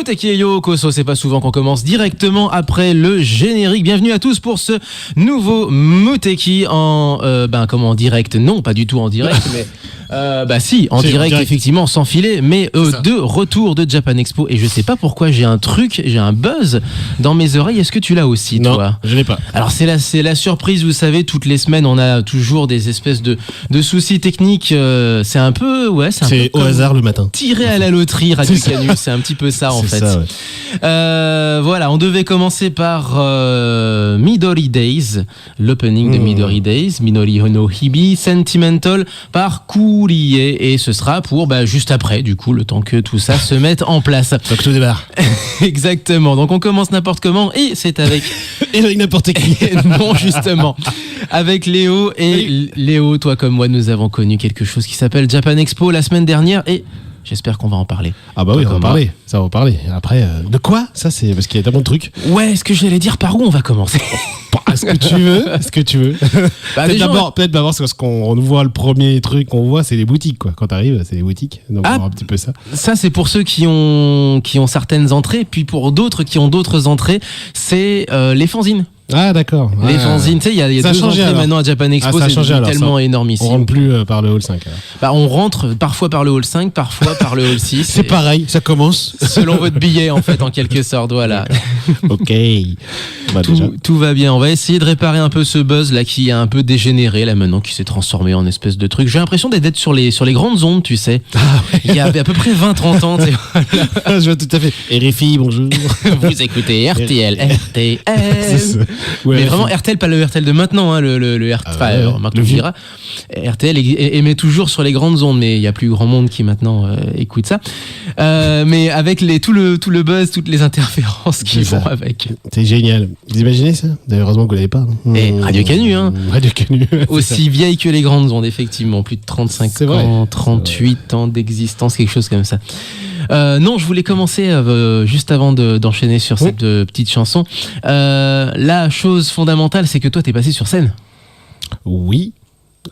Muteki Yo Koso, c'est pas souvent qu'on commence directement après le générique. Bienvenue à tous pour ce nouveau Muteki en direct. Non, pas du tout en direct, mais si, en direct, effectivement, sans filet, mais de retour de Japan Expo. Et je sais pas pourquoi j'ai un buzz dans mes oreilles. Est-ce que tu l'as aussi, non, toi? Je l'ai pas. Alors c'est la surprise, vous savez, toutes les semaines on a toujours des espèces de soucis techniques. C'est un peu, c'est au hasard le matin. Tiré à la loterie, Radio Canu, c'est un petit peu ça en fait. Ça, ouais. Voilà, on devait commencer par Midori Days, l'opening de Midori Days, Minori no Hibi, Sentimental par Kurie, et ce sera pour juste après, du coup, le temps que tout ça se mette en place. Donc tout démarre. Exactement. Donc on commence n'importe comment et c'est avec et avec n'importe qui. Non, justement. Avec Léo. Et Léo, toi comme moi, nous avons connu quelque chose qui s'appelle Japan Expo la semaine dernière et j'espère qu'on va en parler. Ah bah oui, on va en parler. Ça, on va en parler. Après, de quoi? Ça, c'est parce qu'il y a tellement de trucs. Ouais, est-ce que j'allais dire par où on va commencer? Est-ce que tu veux Peut-être d'abord, c'est parce qu'on voit le premier truc qu'on voit, c'est les boutiques, quoi. Quand t'arrives, c'est les boutiques. Donc, on va voir un petit peu ça. Ça, c'est pour ceux qui ont certaines entrées. Puis pour d'autres qui ont d'autres entrées, c'est les fanzines. Ah d'accord. Les fanzines, tu sais, il y a 2 entrées alors. Maintenant à Japan Expo, c'est tellement énormissime. On rentre plus par le hall 5 alors. On rentre parfois par le hall 5, parfois par le hall 6. C'est pareil, ça commence. Selon votre billet en fait, en quelque sorte, voilà. Ok. Tout va bien, on va essayer de réparer un peu ce buzz là qui a un peu dégénéré là maintenant, qui s'est transformé en espèce de truc. J'ai l'impression d'être sur les grandes ondes, tu sais. Ah ouais. Il y a à peu près 20-30 ans. Je vois tout à fait. RFI, bonjour. Vous écoutez RTL. Ouais, mais vraiment RTL, pas le RTL de maintenant, hein, le RTL. Maintenant, je dirais. RTL émet toujours sur les grandes ondes, mais il y a plus grand monde qui maintenant écoute ça. Mais avec tout le buzz, toutes les interférences qui vont avec. C'est génial. Vous imaginez ça? D'ailleurs, heureusement que vous l'avez pas. Et Radio Canu, hein. Radio Canu. Aussi vieille que les grandes ondes, effectivement. Plus de 35 ans, 38 ans d'existence, quelque chose comme ça. Non, je voulais commencer juste avant d'enchaîner sur cette petite chanson. La chose fondamentale, c'est que toi, t'es passé sur scène. Oui.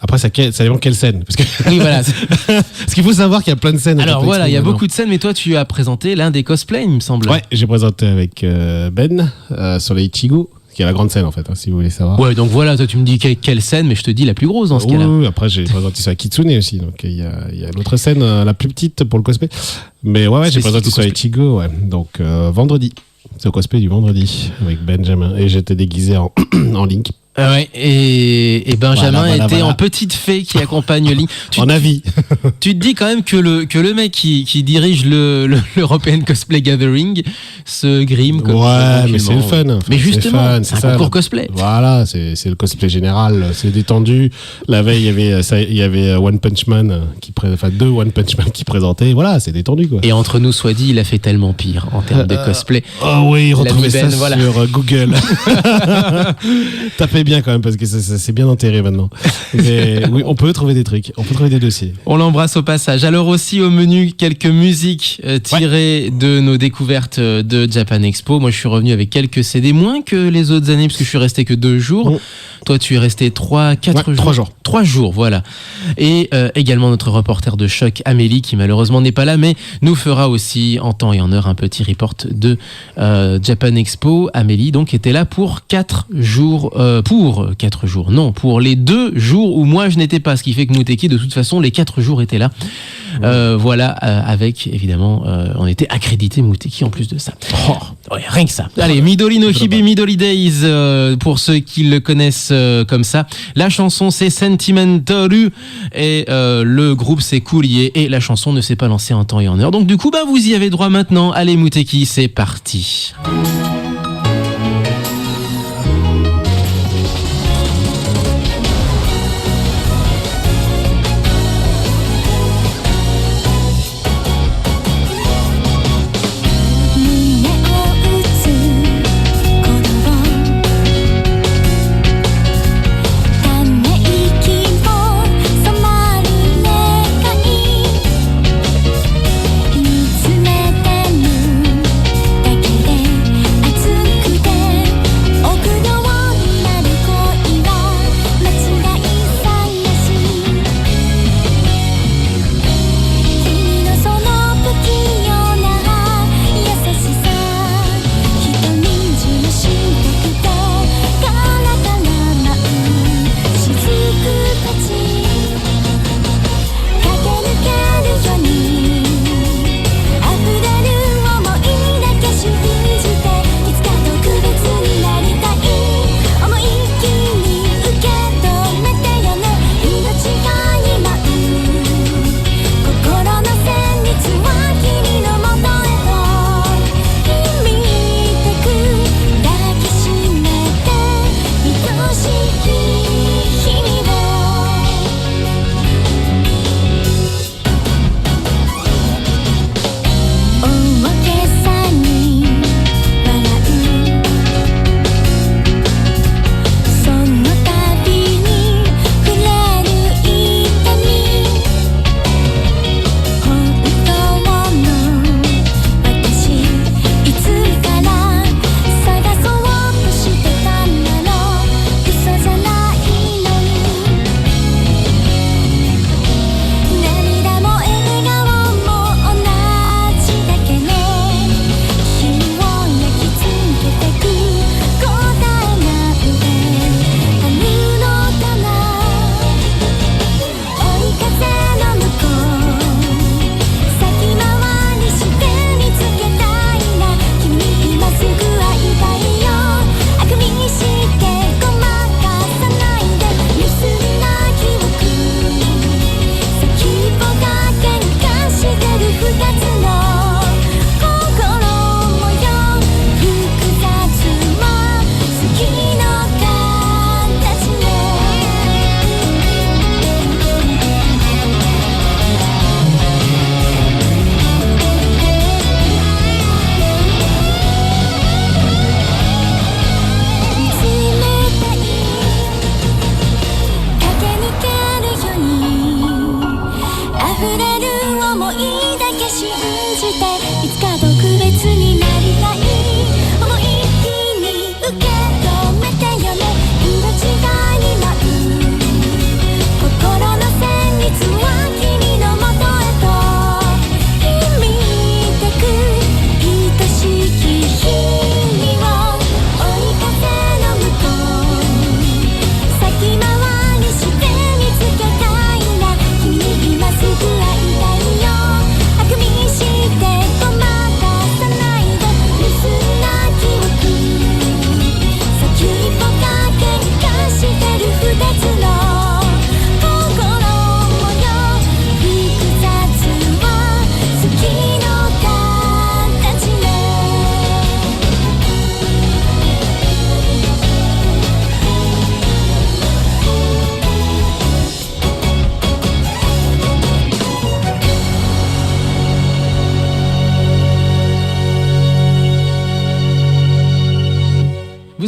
Après, ça dépend quelle scène. Parce que... Oui, voilà. Parce qu'il faut savoir qu'il y a plein de scènes. Alors voilà, il y a beaucoup de scènes, mais toi, tu as présenté l'un des cosplays, il me semble. Ouais, j'ai présenté avec Ben sur les Ichigo, qui est la grande scène en fait, si vous voulez savoir. Ouais, donc voilà, toi tu me dis quelle scène, mais je te dis la plus grosse dans ce cas-là. Oui, après j'ai présenté sur la Kitsune aussi, donc il y a l'autre scène, la plus petite pour le cosplay. Mais ouais, j'ai présenté sur les Ichigo, ouais. Donc vendredi, c'est le cosplay du vendredi avec Benjamin, et j'étais déguisé en Link. Ouais, et Benjamin était en petite fée qui accompagne Link. En avis. Tu te dis quand même que le mec qui dirige l'European Cosplay Gathering se grime comme ouais, mais c'est le fun. Mais justement, c'est un concours cosplay. Voilà, c'est le cosplay général, c'est détendu. La veille, il y avait One Punch Man deux One Punch Man qui présentaient. Voilà, c'est détendu quoi. Et entre nous, soit dit, il a fait tellement pire en termes de cosplay. Oh oui, retrouvez ça sur Google. Tapez bien quand même parce que c'est bien enterré maintenant. Mais oui, on peut trouver des trucs, on peut trouver des dossiers. On l'embrasse au passage. Alors aussi au menu quelques musiques tirées de nos découvertes de Japan Expo. Moi je suis revenu avec quelques CD, moins que les autres années parce que je suis resté que 2 jours. Toi tu es resté 4 jours. 3 jours, voilà. Et également notre reporter de choc Amélie qui malheureusement n'est pas là mais nous fera aussi en temps et en heure un petit report de Japan Expo. Amélie donc était là pour 4 jours. Pour les 2 jours où moi je n'étais pas, ce qui fait que Muteki de toute façon les 4 jours étaient là. Voilà, avec évidemment on était accrédité Muteki en plus de ça. Ouais, rien que ça. Allez, Midori no Hibi, Midori Days, pour ceux qui le connaissent comme ça. La chanson c'est Sentimentaru et le groupe c'est Kurie et la chanson ne s'est pas lancée en temps et en heure. Donc du coup vous y avez droit maintenant. Allez Muteki, c'est parti.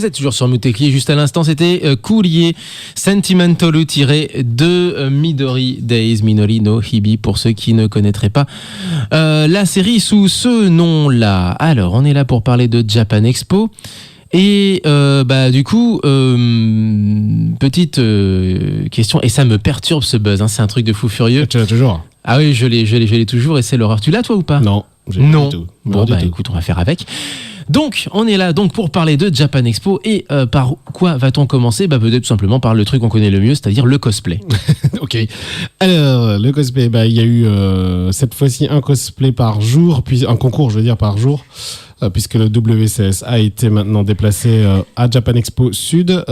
êtes toujours sur Mutekli. Juste à l'instant, c'était Courrier Sentimentolu tiré de Midori Days, Minori no Hibi, pour ceux qui ne connaîtraient pas la série sous ce nom-là. Alors, on est là pour parler de Japan Expo. Et du coup, petite question, et ça me perturbe ce buzz, hein, c'est un truc de fou furieux. Tu l'as toujours? Ah oui, je l'ai toujours, et c'est l'horreur. Tu l'as toi ou pas? Non. Non. Du tout. Bon, écoute, on va faire avec. Donc, on est là pour parler de Japan Expo. Et par quoi va-t-on commencer? Peut-être tout simplement par le truc qu'on connaît le mieux, c'est-à-dire le cosplay. Ok. Alors, le cosplay, il y a eu cette fois-ci un cosplay par jour, puis un concours, je veux dire, par jour, puisque le WCS a été maintenant déplacé à Japan Expo Sud.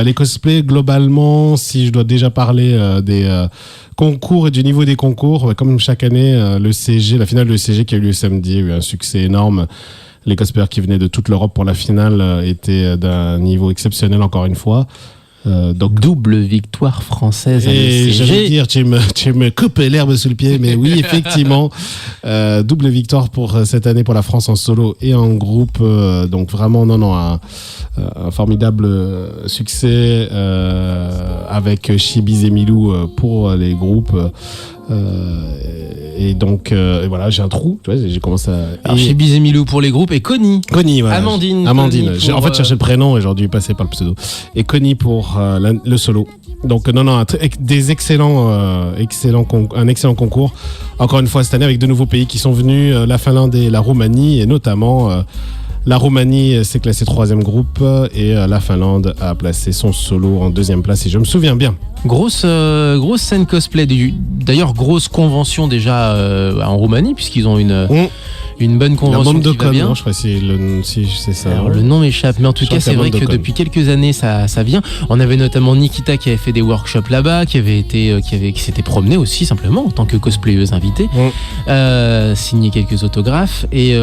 Les cosplays, globalement, si je dois déjà parler des concours et du niveau des concours, comme chaque année, le CG, la finale de CG qui a eu lieu samedi, a eu un succès énorme. Les cosplayers qui venaient de toute l'Europe pour la finale étaient d'un niveau exceptionnel encore une fois. Donc double victoire française. Et j'allais dire, tu me coupes l'herbe sous le pied, mais oui, effectivement, double victoire pour cette année pour la France en solo et en groupe. Donc vraiment, un formidable succès avec Chibiz et Milou pour les groupes. Et donc voilà, j'ai un trou, tu vois, j'ai commencé à... Alors Chibiz et Milou pour les groupes et Connie, voilà. Amandine. J'ai en fait cherché le prénom et j'ai dû passer par le pseudo. Et Connie pour le solo. Donc un excellent concours. Encore une fois cette année avec de nouveaux pays qui sont venus, la Finlande et la Roumanie, et notamment la Roumanie s'est classée 3e groupe et la Finlande a placé son solo en 2e place, si je me souviens bien. Grosse scène cosplay, d'ailleurs grosse convention déjà en Roumanie, puisqu'ils ont une bonne convention qui va bien. Je crois que c'est ça. Alors, le nom m'échappe, mais en tout cas c'est vrai que depuis quelques années ça vient. On avait notamment Nikita qui avait fait des workshops là-bas, qui s'était promené aussi simplement en tant que cosplayeuse invitée, signé quelques autographes, et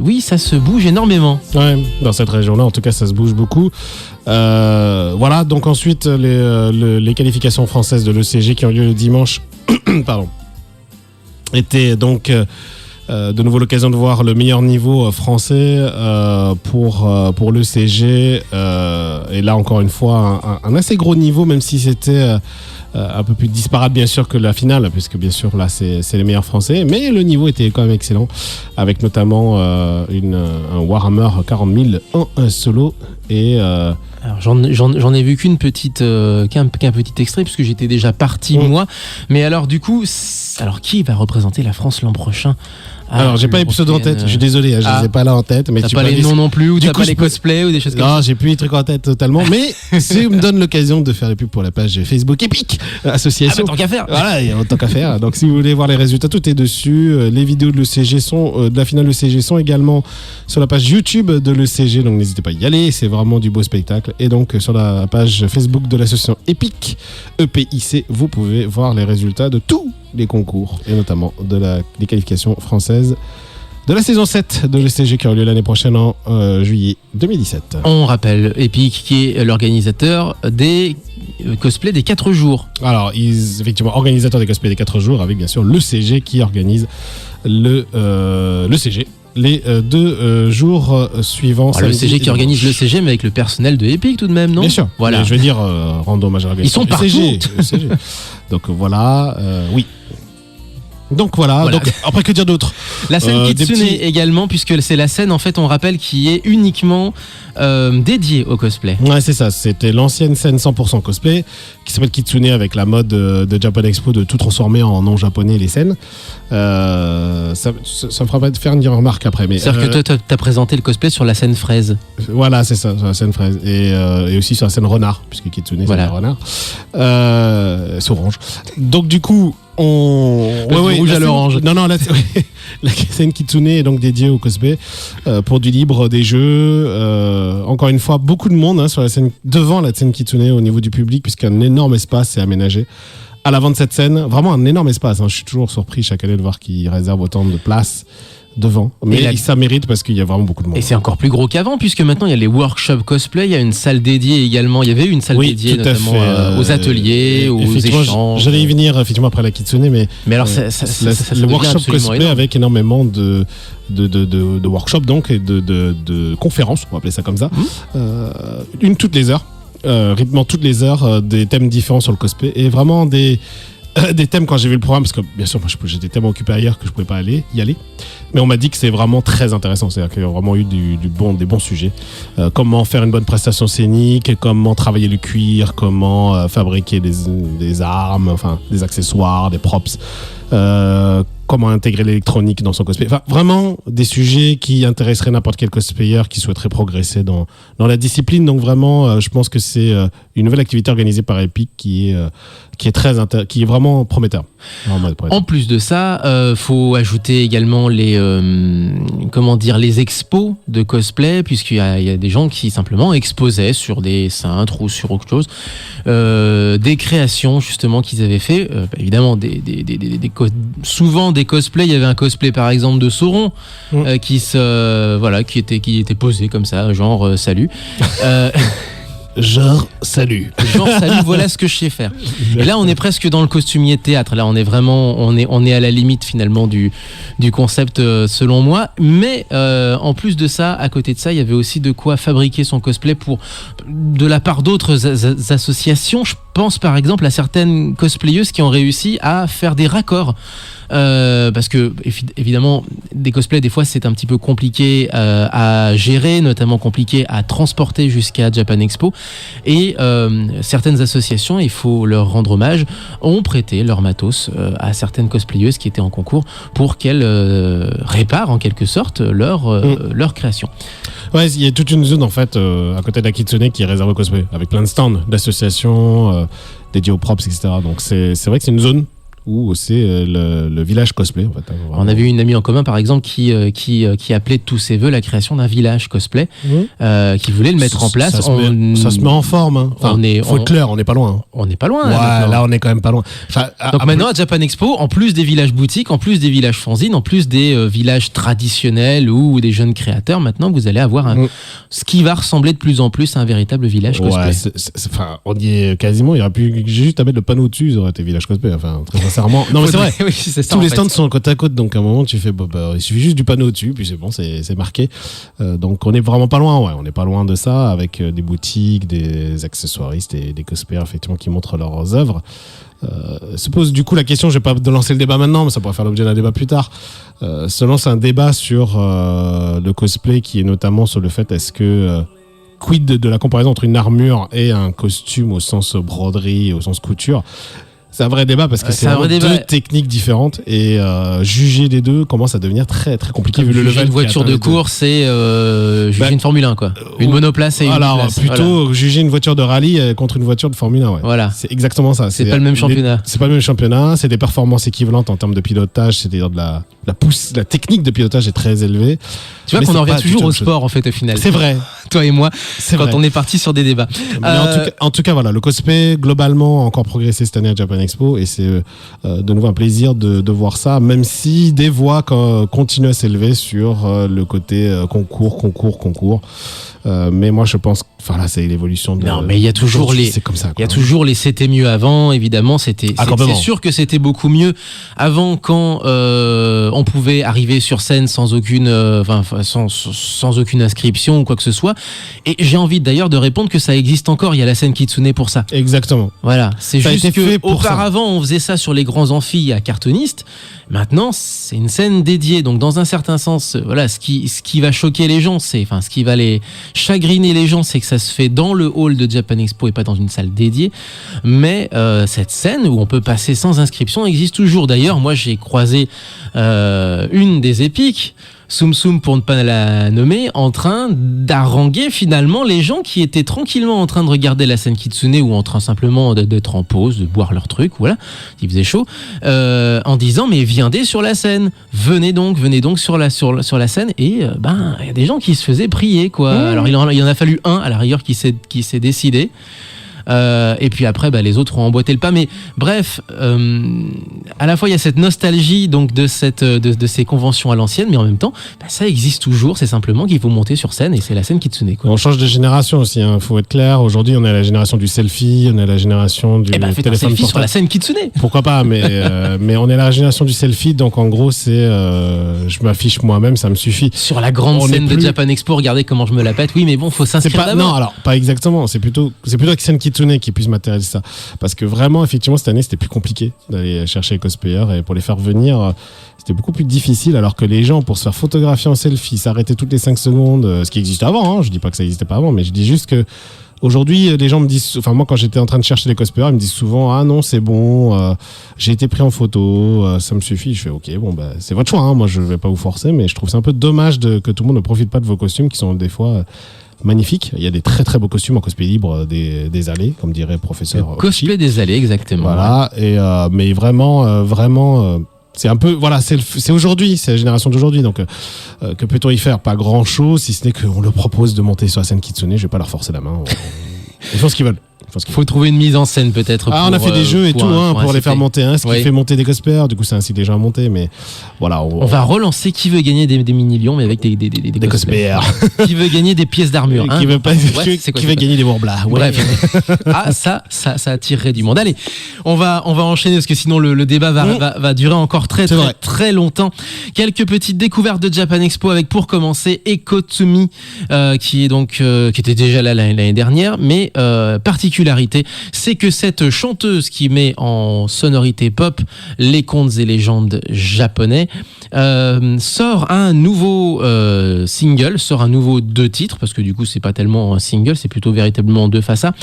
oui, ça se bouge énormément. Ouais, dans cette région-là en tout cas ça se bouge beaucoup. Voilà, donc ensuite les qualifications françaises de l'ECG qui ont lieu le dimanche pardon, étaient donc de nouveau l'occasion de voir le meilleur niveau français pour l'ECG, et là encore une fois un assez gros niveau, même si c'était un peu plus disparate bien sûr que la finale, puisque bien sûr là c'est les meilleurs français, mais le niveau était quand même excellent, avec notamment un Warhammer 40 000 en solo. Et alors j'en ai vu qu'un petit extrait, puisque j'étais déjà parti moi, mais alors du coup, qui va représenter la France l'an prochain? Alors, j'ai pas les pseudos en tête, je suis désolé, je les ai pas là en tête. Mais t'as pas les noms non plus, ou t'as pas les cosplays ou des choses comme ça? Non, j'ai plus les trucs en tête totalement, mais ça me donne l'occasion de faire les pubs pour la page Facebook Epic Association. Tant qu'à faire. Voilà, tant qu'à faire. Donc, si vous voulez voir les résultats, tout est dessus. Les vidéos de l'ECG de la finale de l'ECG sont également sur la page YouTube de l'ECG, donc n'hésitez pas à y aller, c'est vraiment du beau spectacle. Et donc, sur la page Facebook de l'association Epic, EPIC, vous pouvez voir les résultats de tous les concours, et notamment des qualifications françaises de la saison 7 de l'ECG qui aura lieu l'année prochaine en juillet 2017. On rappelle Epic qui est l'organisateur des cosplays des 4 jours. Alors, effectivement, organisateur des cosplays des 4 jours, avec bien sûr l'ECG qui organise le CG les 2 jours suivants. Alors, le CG qui organise le CG, mais avec le personnel de Epic tout de même, non? Bien sûr. Voilà. Mais je veux dire, rendre hommage à l'organisation. Ils sont partout. CG. Donc voilà, oui. Donc voilà. Donc, après que dire d'autre? La scène Kitsune également, puisque c'est la scène, en fait, on rappelle, qui est uniquement dédiée au cosplay. Ouais, c'est ça. C'était l'ancienne scène 100% cosplay, qui s'appelle Kitsune, avec la mode de Japan Expo de tout transformer en non japonais les scènes. Ça me fera pas faire une remarque après. C'est-à-dire que toi, t'as présenté le cosplay sur la scène fraise. Voilà, c'est ça, sur la scène fraise. Et aussi sur la scène renard, puisque Kitsune, c'est un renard. C'est orange. Donc du coup, rouge à l'orange. Non, la scène Kitsune est donc dédiée au cosplay pour du libre, des jeux. Encore une fois, beaucoup de monde sur la scène, devant la scène Kitsune au niveau du public, puisqu'un énorme espace est aménagé à l'avant de cette scène. Vraiment un énorme espace. Je suis toujours surpris chaque année de voir qu'ils réservent autant de place devant. Mais ça mérite parce qu'il y a vraiment beaucoup de monde. Et c'est encore plus gros qu'avant, puisque maintenant il y a les workshops cosplay, il y a une salle dédiée également. Il y avait une salle dédiée notamment aux ateliers, aux échanges. J'allais y venir effectivement après la Kitsune, mais alors le workshop cosplay énorme. Avec énormément de workshops donc et de conférences, on va appeler ça comme ça, une toutes les heures, rythmement toutes les heures, des thèmes différents sur le cosplay et vraiment des thèmes quand j'ai vu le programme, parce que bien sûr moi j'étais tellement occupé ailleurs que je pouvais pas y aller, mais on m'a dit que c'est vraiment très intéressant, c'est-à-dire qu'il y a vraiment eu des bons sujets, comment faire une bonne prestation scénique, comment travailler le cuir, comment fabriquer des armes, enfin des accessoires, des props, comment intégrer l'électronique dans son cosplay. Enfin, vraiment des sujets qui intéresseraient n'importe quel cosplayer qui souhaiterait progresser dans la discipline. Donc vraiment, je pense que c'est une nouvelle activité organisée par Epic qui est vraiment prometteur. En plus de ça, faut ajouter également les expos de cosplay, puisqu'il y a des gens qui simplement exposaient sur des cintres ou sur autre chose des créations justement qu'ils avaient fait. Évidemment, souvent des cosplays. Il y avait un cosplay par exemple de Sauron qui était posé comme ça, genre salut. Genre salut, voilà ce que je sais faire. Et là on est presque dans le costumier de théâtre. Là on est à la limite finalement du concept selon moi. Mais en plus de ça, à côté de ça, il y avait aussi de quoi fabriquer son cosplay de la part d'autres associations. Je pense par exemple à certaines cosplayeuses qui ont réussi à faire des raccords. Parce que évidemment des cosplays des fois c'est un petit peu compliqué à gérer, notamment compliqué à transporter jusqu'à Japan Expo, et certaines associations, il faut leur rendre hommage, ont prêté leur matos à certaines cosplayeuses qui étaient en concours pour qu'elles réparent en quelque sorte leur création. Ouais, il y a toute une zone en fait à côté de la Kitsune qui est réservée au cosplay, avec plein de stands d'associations dédiés aux props, etc. Donc c'est vrai que c'est une zone où c'est le village cosplay en fait. On avait une amie en commun par exemple qui appelait de tous ses voeux la création d'un village cosplay, qui voulait le mettre en place. Ça se met en forme, hein. Enfin, faut être clair, on n'est pas loin. On n'est pas loin. Ouais, là on est quand même pas loin. Enfin, donc maintenant à Japan Expo, en plus des villages boutiques, en plus des villages fanzines, en plus des villages traditionnels ou des jeunes créateurs, maintenant vous allez avoir ce qui va ressembler de plus en plus à un véritable village cosplay. Ouais, on y est quasiment. Il y aurait pu juste à mettre le panneau dessus, ça aurait été village cosplay. Enfin, très sincèrement. Non mais c'est vrai. Oui, c'est ça, tous les stands sont côte à côte, donc à un moment tu fais, il suffit juste du panneau dessus, puis c'est bon, c'est marqué. Donc on est vraiment pas loin. Ouais, on n'est pas loin de ça, avec des boutiques, des accessoiristes et des cosplayers effectivement qui montrent leurs œuvres. Se pose du coup la question, je vais pas lancer le débat maintenant, mais ça pourrait faire l'objet d'un débat plus tard. Se lance un débat sur le cosplay qui est notamment sur le fait est-ce que quid de la comparaison entre une armure et un costume au sens broderie, au sens couture. C'est un vrai débat parce que c'est deux techniques différentes et juger les deux commence à devenir très très compliqué. Vu le level une voiture de course et juger une Formule 1 quoi. Une monoplace et une place. Plutôt juger une voiture de rallye contre une voiture de Formule 1. Ouais. Voilà. C'est exactement ça. C'est pas le même championnat. C'est pas le même championnat. C'est des performances équivalentes en termes de pilotage. C'est-à-dire la technique de pilotage est très élevée. Tu vois qu'on en revient toujours au sport en fait au final. C'est vrai. Toi et moi, on est parti sur des débats. En tout cas, voilà, le cosplay globalement a encore progressé cette année à Japan Expo et c'est de nouveau un plaisir de voir ça, même si des voix continuent à s'élever sur le côté concours. Mais moi je pense là c'est l'évolution de. Non mais il y a toujours c'est comme ça, quoi. Il y a toujours les c'était mieux avant, évidemment c'est sûr que c'était beaucoup mieux avant quand on pouvait arriver sur scène sans aucune sans aucune inscription ou quoi que ce soit, et j'ai envie d'ailleurs de répondre que ça existe encore, il y a la scène Kitsune pour ça. Exactement. Voilà, c'est juste que auparavant on faisait ça sur les grands amphis à cartonnistes. Maintenant, c'est une scène dédiée. Donc, dans un certain sens, voilà, ce qui va choquer les gens, ce qui va les chagriner les gens, c'est que ça se fait dans le hall de Japan Expo et pas dans une salle dédiée. Mais cette scène où on peut passer sans inscription existe toujours. D'ailleurs, moi, j'ai croisé une des épiques, Tsum Tsum pour ne pas la nommer, en train d'haranguer finalement les gens qui étaient tranquillement en train de regarder la scène Kitsune ou en train simplement d'être en pause, de boire leur truc, voilà, il faisait chaud, en disant mais viendez sur la scène, venez donc sur la scène, et il y a des gens qui se faisaient prier quoi. Alors il en a fallu un à la rigueur qui s'est décidé. Et puis après, les autres ont emboîté le pas. Mais bref, à la fois il y a cette nostalgie donc de ces conventions à l'ancienne, mais en même temps, ça existe toujours. C'est simplement qu'il faut monter sur scène et c'est la scène Kitsune, quoi. On change de génération aussi, faut être clair. Aujourd'hui, on est à la génération du selfie, on est à la génération du téléphone faites un selfie portable. sur la scène Kitsune. Pourquoi pas, mais on est à la génération du selfie, donc en gros, c'est je m'affiche moi-même, ça me suffit. Sur la grande scène de Japan Expo, regardez comment je me la pète. Oui, mais bon, faut s'inscrire d'abord. Non, alors pas exactement. C'est plutôt la scène Kitsune qui puisse matérialiser ça, parce que vraiment, effectivement, cette année, c'était plus compliqué d'aller chercher les cosplayers et pour les faire venir. C'était beaucoup plus difficile, alors que les gens, pour se faire photographier en selfie, s'arrêtaient toutes les 5 secondes, ce qui existait avant, je dis pas que ça existait pas avant, mais je dis juste que aujourd'hui, les gens me disent, moi quand j'étais en train de chercher les cosplayers, ils me disent souvent, ah non, c'est bon, j'ai été pris en photo, ça me suffit. Je fais, ok, c'est votre choix, moi je vais pas vous forcer, mais je trouve c'est un peu dommage que tout le monde ne profite pas de vos costumes qui sont des fois magnifiques. Il y a des très très beaux costumes en cosplay libre des allées, comme dirait professeur. Le cosplay des allées, exactement. Voilà, et mais vraiment. C'est un peu, c'est aujourd'hui, c'est la génération d'aujourd'hui, donc que peut-on y faire? Pas grand-chose, si ce n'est qu'on leur propose de monter sur la scène Kitsune. Je vais pas leur forcer la main. Ils font ce qu'ils veulent. Faut trouver une mise en scène peut-être. On a fait des jeux et tout pour les faire monter. Ce qui fait monter des cosplayers, du coup ça incite les gens à monter. Mais voilà. On va relancer Qui veut gagner des mini-lions, mais avec des cosplayers. Qui veut gagner des pièces d'armure, qui veut gagner des Warblas. Bref. Ça attirerait du monde. Allez, on va enchaîner parce que sinon le débat va durer encore très longtemps. Quelques petites découvertes de Japan Expo avec, pour commencer, Ekotumi, qui était déjà là l'année dernière, mais particularité, c'est que cette chanteuse qui met en sonorité pop les contes et légendes japonais sort un nouveau single, sort un nouveau 2 titres, parce que du coup c'est pas tellement un single, c'est plutôt véritablement 2 face à,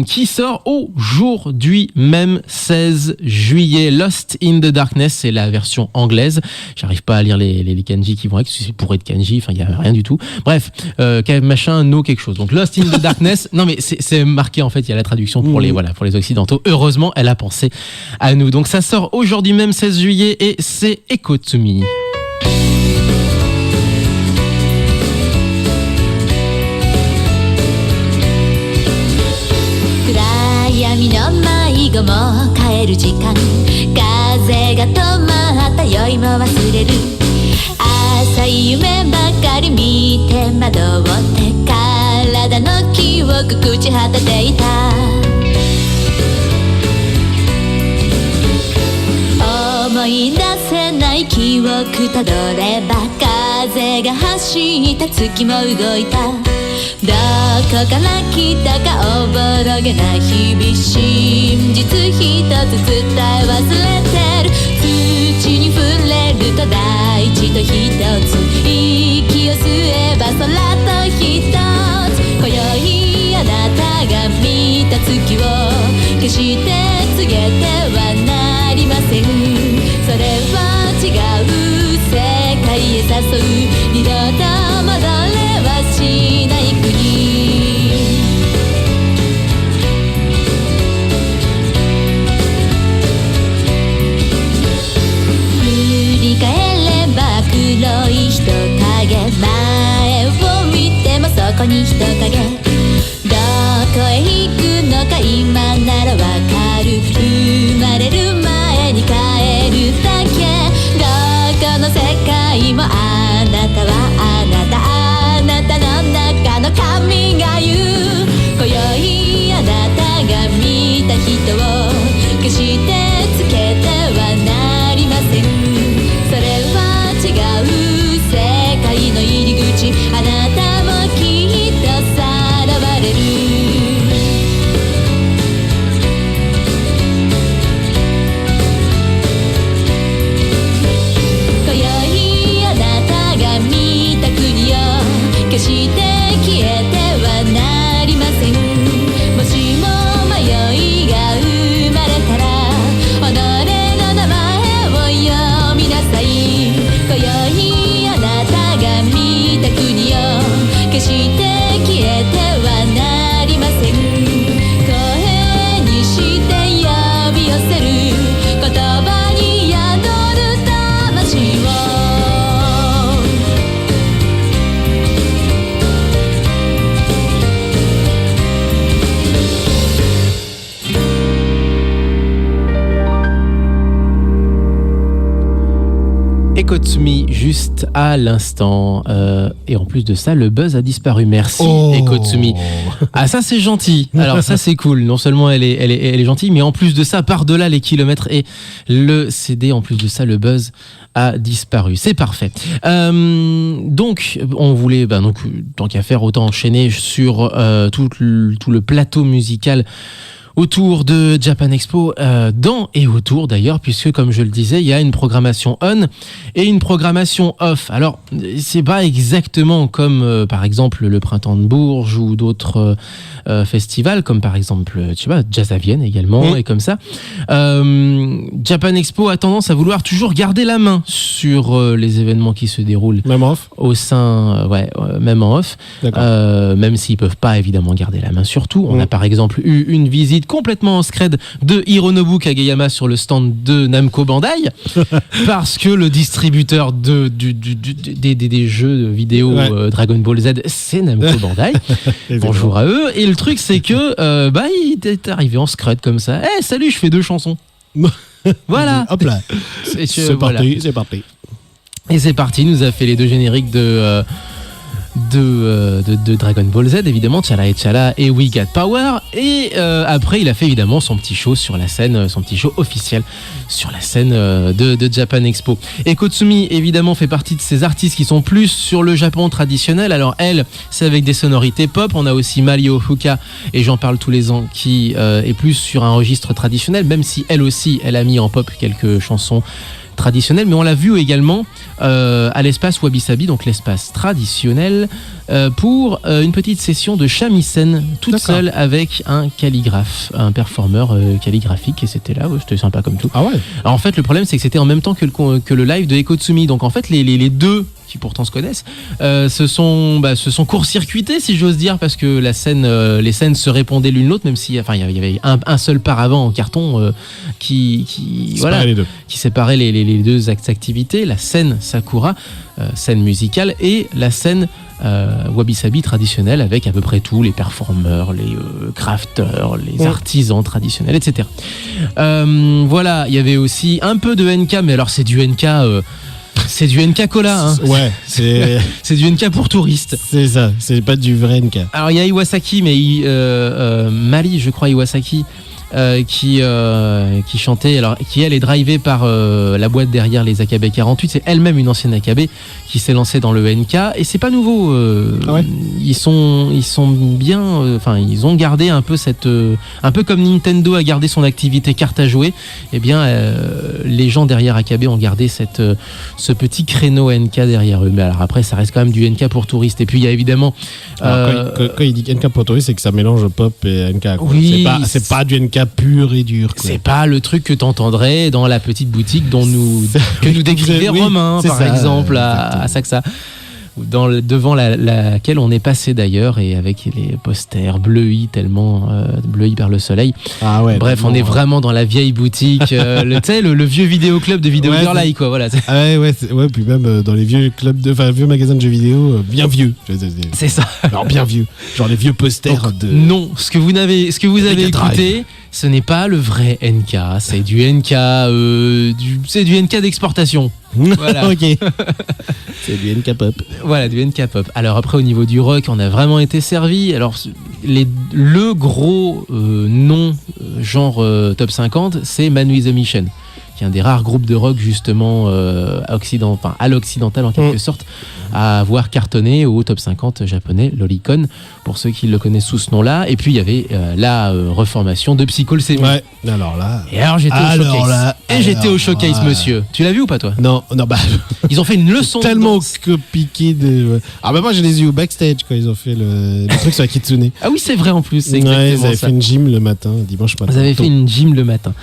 qui sort aujourd'hui même 16 juillet. Lost in the Darkness, c'est la version anglaise. J'arrive pas à lire les kanji qui vont avec, c'est pour être kanji, il y a rien du tout. Bref, machin, no quelque chose. Donc Lost in the Darkness, non mais c'est marqué, en fait, il y a la traduction pour les occidentaux. Heureusement, elle a pensé à nous. Donc ça sort aujourd'hui même 16 juillet et c'est Ekotumi. 浅い夢ばかり見て惑って体の記憶朽ち果てていた。思い出せない記憶たどれば風が走った月も動いた。どこから来たかおぼろげな日々、真実一つ伝え忘れてる。土に触れると大地と一つ、息を吸えば空と一つ。今宵あなたが見た月を決して告げてはなりません。それは違う世界へ誘う、二度と戻れはしない国。黒い人影、前を見てもそこに人影。どこへ行くのか今ならわかる。生まれる前に帰るだけ。どこの世界もあなたはあなた、あなたの中の神が言う。今宵あなたが見た人を決してつけてはなりません。それは違う世界の入り口、あなたもきっとさらわれる。今宵あなたが見た国を決して消えてはなりません。もしも迷いが生まれたら Ekotsumi juste à l'instant. Et en plus de ça, le buzz a disparu. Merci Ekotsumi. Ah ça c'est gentil. Alors ça c'est cool. Non seulement elle est gentille, mais en plus de ça, par-delà les kilomètres et le CD, en plus de ça, le buzz a disparu. C'est parfait. Donc on voulait, tant qu'à faire, autant enchaîner sur tout le plateau musical autour de Japan Expo, dans et autour d'ailleurs, puisque comme je le disais, il y a une programmation on et une programmation off. Alors, c'est pas exactement comme par exemple le Printemps de Bourges ou d'autres festivals, comme par exemple, tu vois, Jazz à Vienne également, et comme ça. Japan Expo a tendance à vouloir toujours garder la main sur les événements qui se déroulent. Même en off au sein, même en off. Même s'ils peuvent pas évidemment garder la main sur tout. On a par exemple eu une visite complètement en scred de Hironobu Kageyama sur le stand de Namco Bandai parce que le distributeur des jeux vidéo Dragon Ball Z, c'est Namco Bandai. Bonjour à eux. Et le truc, c'est que il est arrivé en scred comme ça. Hey, salut, je fais 2 chansons. Voilà. Hop là. C'est parti. Et c'est parti. Il nous a fait les 2 génériques de Dragon Ball Z, évidemment, Chala et Chala et We Got Power. Et après, il a fait évidemment son petit show sur la scène, son petit show officiel sur la scène de Japan Expo. Et Kotsumi, évidemment, fait partie de ces artistes qui sont plus sur le Japon traditionnel. Alors elle, c'est avec des sonorités pop. On a aussi Mario Fuka, et j'en parle tous les ans, qui est plus sur un registre traditionnel, même si elle aussi, elle a mis en pop quelques chansons traditionnelle, mais on l'a vu également à l'espace Wabi Sabi, donc l'espace traditionnel, pour une petite session de shamisen toute seule avec un calligraphe, un performeur calligraphique, et c'était là, c'était sympa comme tout. Ah ouais. Alors en fait, le problème, c'est que c'était en même temps que le live de Ekotsumi, donc en fait les deux qui pourtant se connaissent, se sont court-circuités, si j'ose dire, parce que les scènes se répondaient l'une l'autre, même si, il y avait un seul paravent en carton qui séparait les deux activités, la scène Sakura, scène musicale, et la scène Wabi Sabi traditionnelle, avec à peu près tous les performeurs, les crafters, les artisans traditionnels, etc. Voilà, il y avait aussi un peu de NK, mais alors c'est du NK. C'est du NK Cola, hein. Ouais, c'est du NK pour touristes. C'est ça, c'est pas du vrai NK. Alors il y a Iwasaki, mais Mali, je crois, Iwasaki, qui chantait, alors qui elle est drivée par la boîte derrière les AKB 48. C'est elle-même une ancienne AKB qui s'est lancée dans le NK, et c'est pas nouveau. Ils sont bien, ils ont gardé un peu un peu comme Nintendo a gardé son activité carte à jouer. Et bien les gens derrière AKB ont gardé ce petit créneau NK derrière eux. Mais alors après, ça reste quand même du NK pour touristes. Et puis il y a évidemment quand il dit NK pour touristes, c'est que ça mélange pop et NK, quoi. Oui, c'est pas du NK pur et dur, quoi. C'est pas le truc que t'entendrais dans la petite boutique que nous décrivait Romain, par exemple, à Saxa, devant laquelle on est passé d'ailleurs, et avec les posters bleuis, tellement bleuis par le soleil. Ah ouais. Bref, on est vraiment dans la vieille boutique, le vieux vidéoclub de Vidéo Girl, quoi. Voilà. Puis même dans les vieux clubs vieux magasins de jeux vidéo, bien vieux. C'est ça. Alors bien vieux, genre les vieux posters. Donc, non, ce que vous avez écouté, ce n'est pas le vrai NK, c'est du NK, c'est du NK d'exportation. Voilà. Ok. C'est du NK pop. Voilà, du NK pop. Alors après, au niveau du rock, on a vraiment été servi. Alors le gros nom genre top 50, c'est Man with a Mission, qui est un des rares groupes de rock justement à l'occidental en quelque sorte, à avoir cartonné au top 50 japonais, l'Oricon, pour ceux qui le connaissent sous ce nom-là. Et puis il y avait la reformation de Psycholsemi. Ouais. Alors là. Et alors j'étais au showcase, monsieur. Tu l'as vu ou pas, toi? Non, ils ont fait une leçon tellement piqué de. Ah bah moi je les ai eu au backstage quand ils ont fait le truc sur la Kitsune. Ah oui, c'est vrai en plus. C'est ils avaient fait une gym le matin, dimanche matin. Ils avaient fait une gym le matin.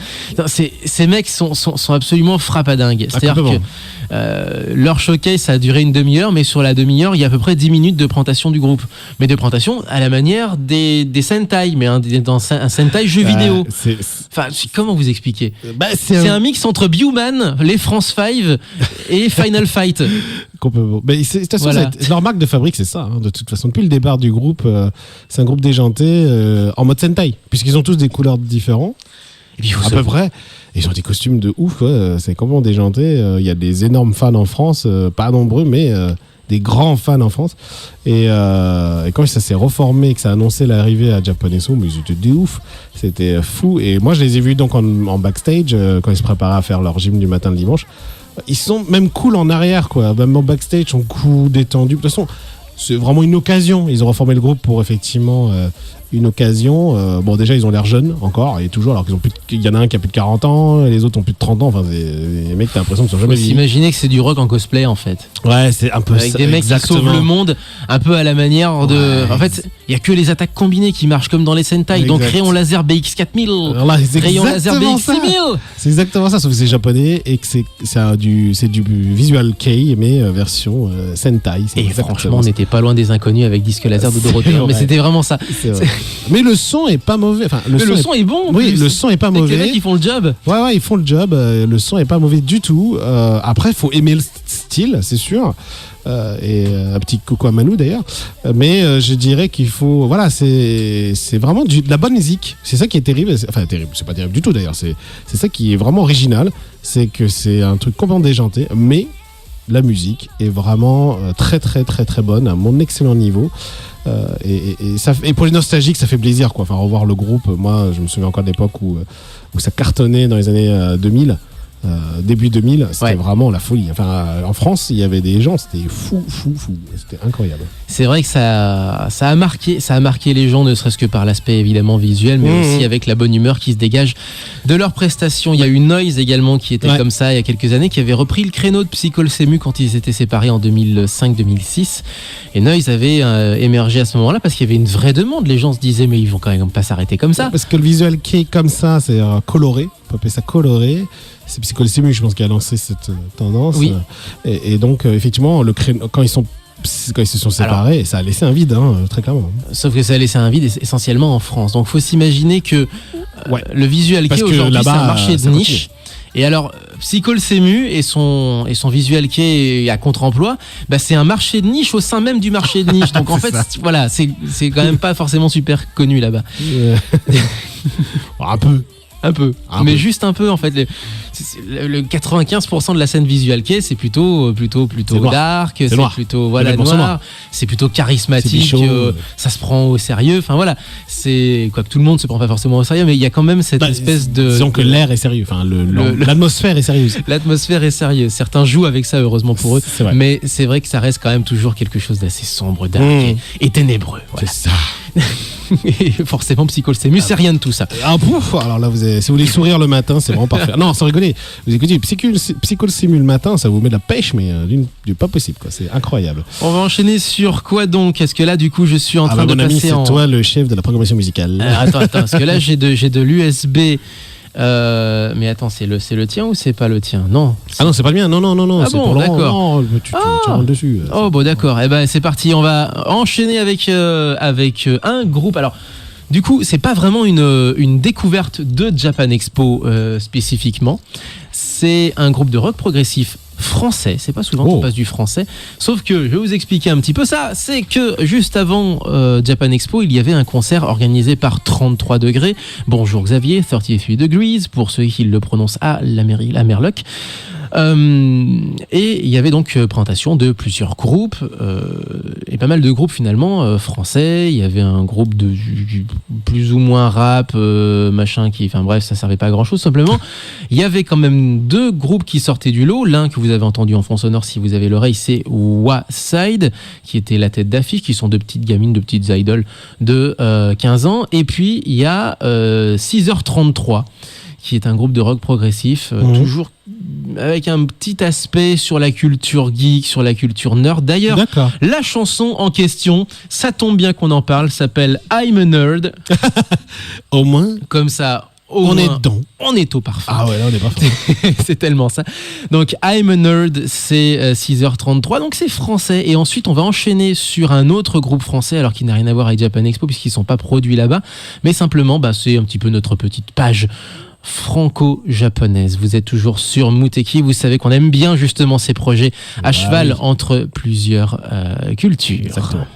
Ces mecs sont absolument frappadingues. C'est-à-dire que leur showcase, ça a duré une demi-heure, mais sur la demi-heure, il y a à peu près 10 minutes de présentation du groupe. Mais de présentation à la manière des Sentai, mais dans un Sentai jeu vidéo. Comment vous expliquer? C'est un mix entre Bioman, les France 5 et Final Fight. Complètement. Mais de toute façon, leur marque de fabrique, c'est ça. De toute façon, depuis le départ du groupe, c'est un groupe déjanté en mode Sentai, puisqu'ils ont tous des couleurs différentes. Et puis, à peu près. Et ils ont des costumes de ouf, quoi. C'est complètement déjanté. Il y a des énormes fans en France, pas nombreux, mais des grands fans en France. Et quand ça s'est reformé, que ça a annoncé l'arrivée à Japan Expo, mais ils étaient des ouf. C'était fou. Et moi, je les ai vus donc en backstage, quand ils se préparaient à faire leur gym du matin le dimanche. Ils sont même cool en arrière, quoi. Même en backstage, ils sont cool, détendus. De toute façon, c'est vraiment une occasion. Ils ont reformé le groupe pour effectivement une occasion. Bon, déjà, ils ont l'air jeunes encore, et toujours, alors qu'ils ont il y en a un qui a plus de 40 ans, et les autres ont plus de 30 ans. Enfin, les mecs, t'as l'impression qu'ils sont jamais vieillis. S'imaginer que c'est du rock en cosplay, en fait. Ouais, c'est un peu avec ça. Des mecs exactement. qui sauvent le monde, un peu à la manière de. Ouais. En fait, il y a que les attaques combinées qui marchent comme dans les Sentai. Exact. Donc, rayon laser BX4000, rayon laser BX6000. C'est exactement ça, sauf que c'est japonais et que c'est du visual kei, mais version Sentai. Et franchement, on n'était pas loin des inconnus avec disque laser de Dorothée, mais c'était vraiment ça. Mais le son est pas mauvais. Enfin, le son est bon. Oui, le son est pas mauvais. Les mecs, ils font le job. Ouais, ils font le job. Le son est pas mauvais du tout. Après, il faut aimer le style, c'est sûr. Et un petit coucou à Manu d'ailleurs. Mais je dirais qu'il faut. Voilà, c'est vraiment de la bonne musique. C'est ça qui est terrible. Enfin, terrible, c'est pas terrible du tout d'ailleurs. C'est ça qui est vraiment original. C'est que c'est un truc complètement déjanté. Mais la musique est vraiment très, très, très, très bonne, à mon excellent niveau. Et pour les nostalgiques, ça fait plaisir, quoi. Enfin, revoir le groupe. Moi, je me souviens encore de l'époque où ça cartonnait dans les années 2000. Début 2000, c'était vraiment la folie. Enfin, en France, il y avait des gens, c'était fou. C'était incroyable. C'est vrai que ça a marqué les gens, ne serait-ce que par l'aspect évidemment visuel, mais aussi avec la bonne humeur qui se dégage de leurs prestations. Il y a eu Noise également qui était comme ça il y a quelques années, qui avait repris le créneau de Psycho Semu quand ils étaient séparés en 2005-2006. Et Noise avait émergé à ce moment-là parce qu'il y avait une vraie demande. Les gens se disaient mais ils vont quand même pas s'arrêter comme ça. Parce que le visual qui est comme ça, c'est coloré. On peut appeler ça coloré. C'est Psycho Semu, je pense, qui a lancé cette tendance. Oui. Et donc, effectivement, le créneau, quand ils se sont séparés, alors, ça a laissé un vide, très clairement. Sauf que ça a laissé un vide essentiellement en France. Donc, il faut s'imaginer que le visual kei aujourd'hui, c'est un marché de niche. Continue. Et alors, Psycho Semu et son visual kei à contre-emploi, c'est un marché de niche au sein même du marché de niche. Donc en fait, voilà, c'est quand même pas forcément super connu là-bas. Un peu, mais juste un peu en fait. Le 95% de la scène visual kei, c'est plutôt dark, c'est plutôt noir, c'est plutôt charismatique, ça se prend au sérieux. Enfin voilà, c'est quoi que tout le monde se prend pas forcément au sérieux, mais il y a quand même cette espèce de. Disons que l'air est sérieux, enfin l'atmosphère est sérieuse. L'atmosphère est sérieuse. Certains jouent avec ça, heureusement pour eux, mais c'est vrai que ça reste quand même toujours quelque chose d'assez sombre, dark et ténébreux. Voilà. C'est ça. Et forcément, Psycho Semu, c'est rien de tout ça. Alors là, si vous voulez sourire le matin, c'est vraiment parfait. Non, sans rigoler. Vous écoutez Psycho Semu le matin, ça vous met de la pêche, mais du pas possible, quoi. C'est incroyable. On va enchaîner sur quoi donc ? Est-ce que là, du coup, je suis en train de mon ami, passer c'est toi le chef de la programmation musicale. Attends, parce que là, j'ai de l'USB. Mais attends, c'est le tien ou c'est pas le tien ? Non. Ah non, c'est pas le mien. Non. Ah c'est bon, pour d'accord. Non, tu rentres dessus. Oh bon, d'accord. C'est parti. On va enchaîner avec un groupe. Alors. Du coup, c'est pas vraiment une découverte de Japan Expo spécifiquement. C'est un groupe de rock progressif français. C'est pas souvent qu'on passe du français. Sauf que je vais vous expliquer un petit peu ça. C'est que juste avant Japan Expo, il y avait un concert organisé par 33 degrés. Bonjour Xavier, 33 degrees pour ceux qui le prononcent à la Merloc. Et il y avait donc présentation de plusieurs groupes et pas mal de groupes finalement français. Il y avait un groupe de plus ou moins rap machin enfin bref, ça servait pas à grand chose. Simplement il y avait quand même deux groupes qui sortaient du lot. L'un que vous avez entendu en fond sonore si vous avez l'oreille, c'est Wa-Side, qui était la tête d'affiche, qui sont deux petites gamines, deux petites idoles de 15 ans. Et puis il y a 6h33 qui est un groupe de rock progressif, toujours avec un petit aspect sur la culture geek, sur la culture nerd. D'ailleurs, la chanson en question, ça tombe bien qu'on en parle, s'appelle I'm a Nerd. Au moins, comme ça, on est dedans. On est au parfum. Ah ouais, là, on est parfait. C'est tellement ça. Donc, I'm a Nerd, c'est 6h33, donc c'est français. Et ensuite, on va enchaîner sur un autre groupe français, alors qui n'a rien à voir avec Japan Expo, puisqu'ils ne sont pas produits là-bas. Mais simplement, c'est un petit peu notre petite page franco-japonaise. Vous êtes toujours sur Muteki, vous savez qu'on aime bien justement ces projets à cheval entre plusieurs cultures. Exactement.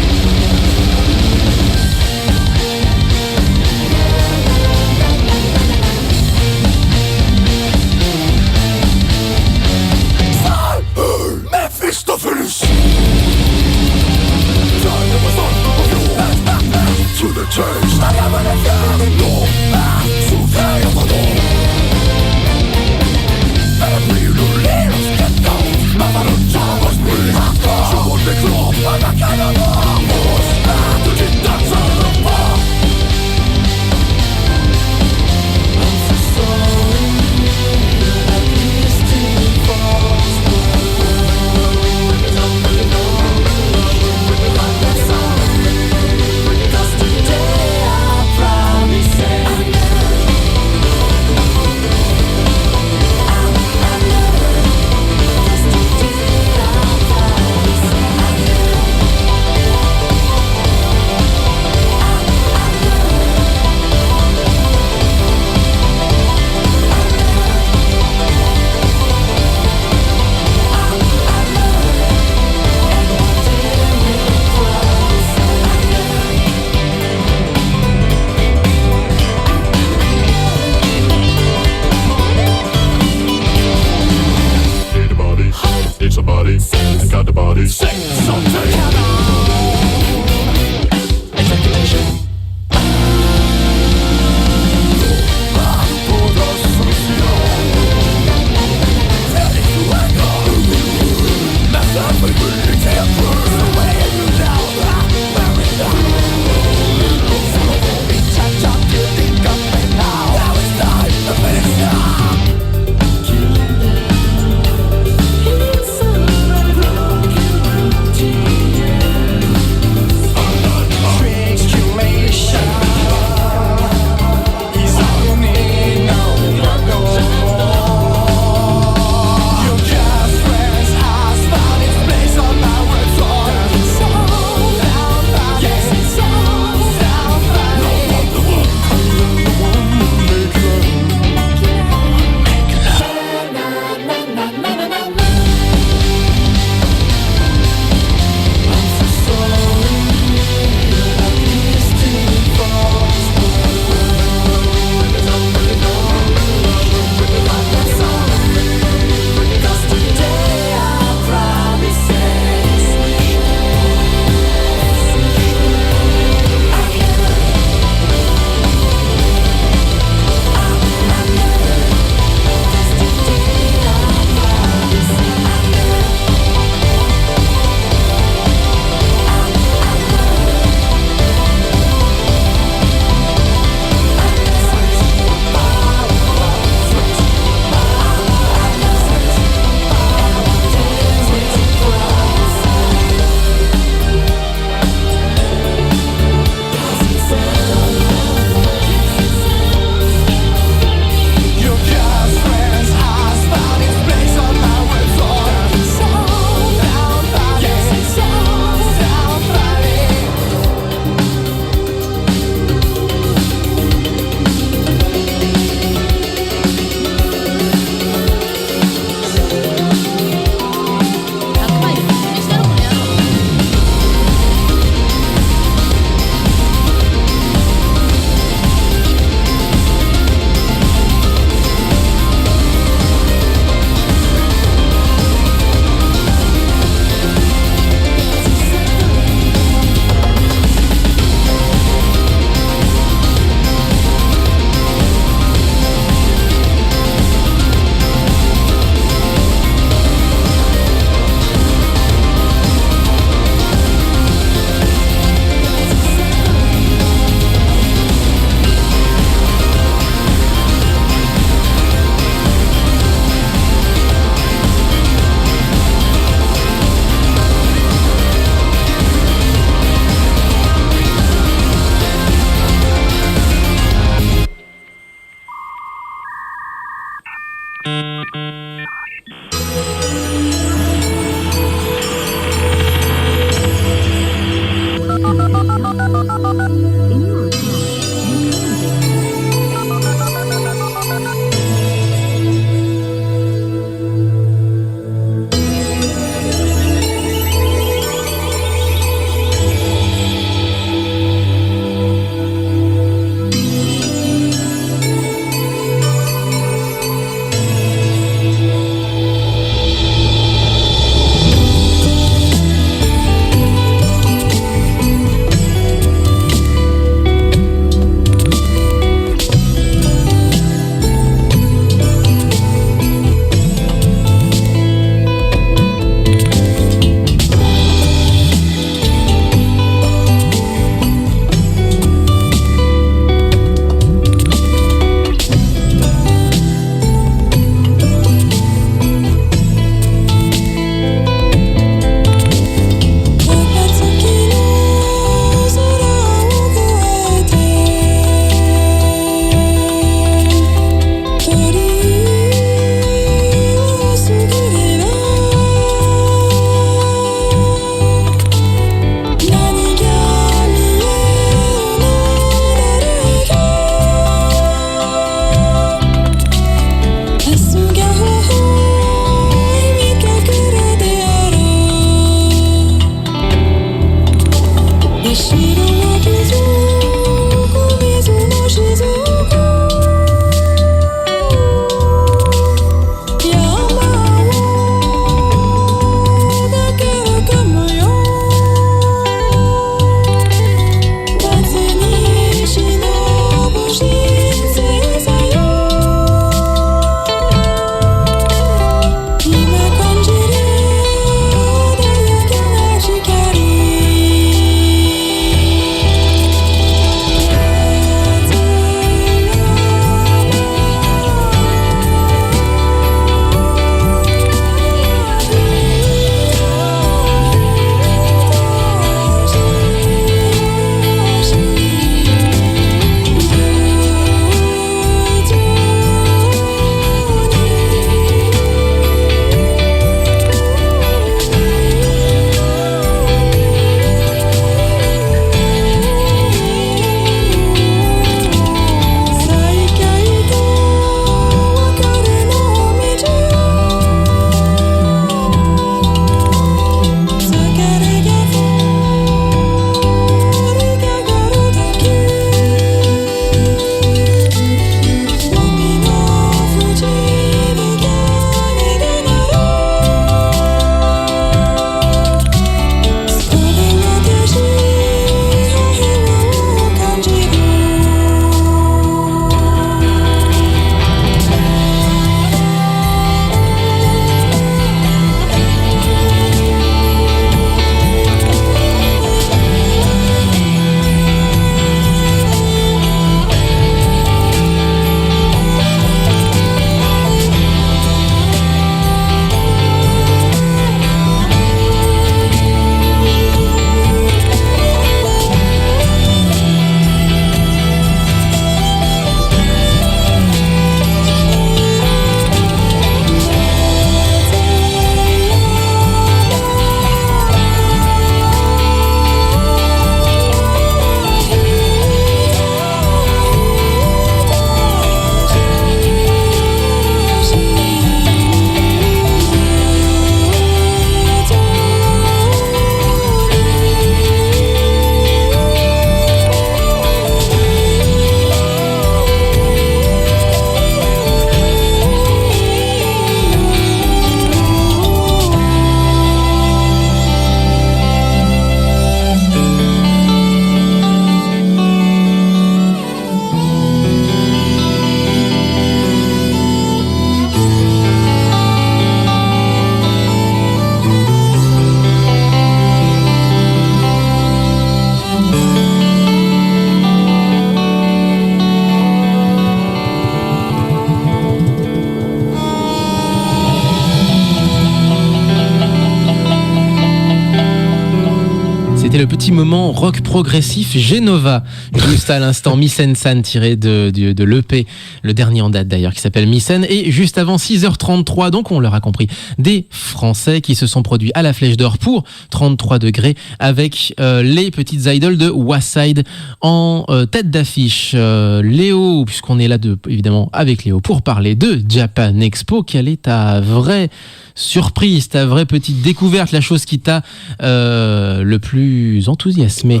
c'était le petit moment rock progressif Genova. Juste à l'instant, Misen-san tiré de l'EP, le dernier en date d'ailleurs, qui s'appelle Misen. Et juste avant 6h33, donc on l'aura compris, des Français qui se sont produits à la Flèche d'Or pour 33 degrés avec les petites idoles de Waside en tête d'affiche. Léo, puisqu'on est là évidemment avec Léo pour parler de Japan Expo, quelle est ta vraie surprise, ta vraie petite découverte, la chose qui t'a le plus enthousiasmé?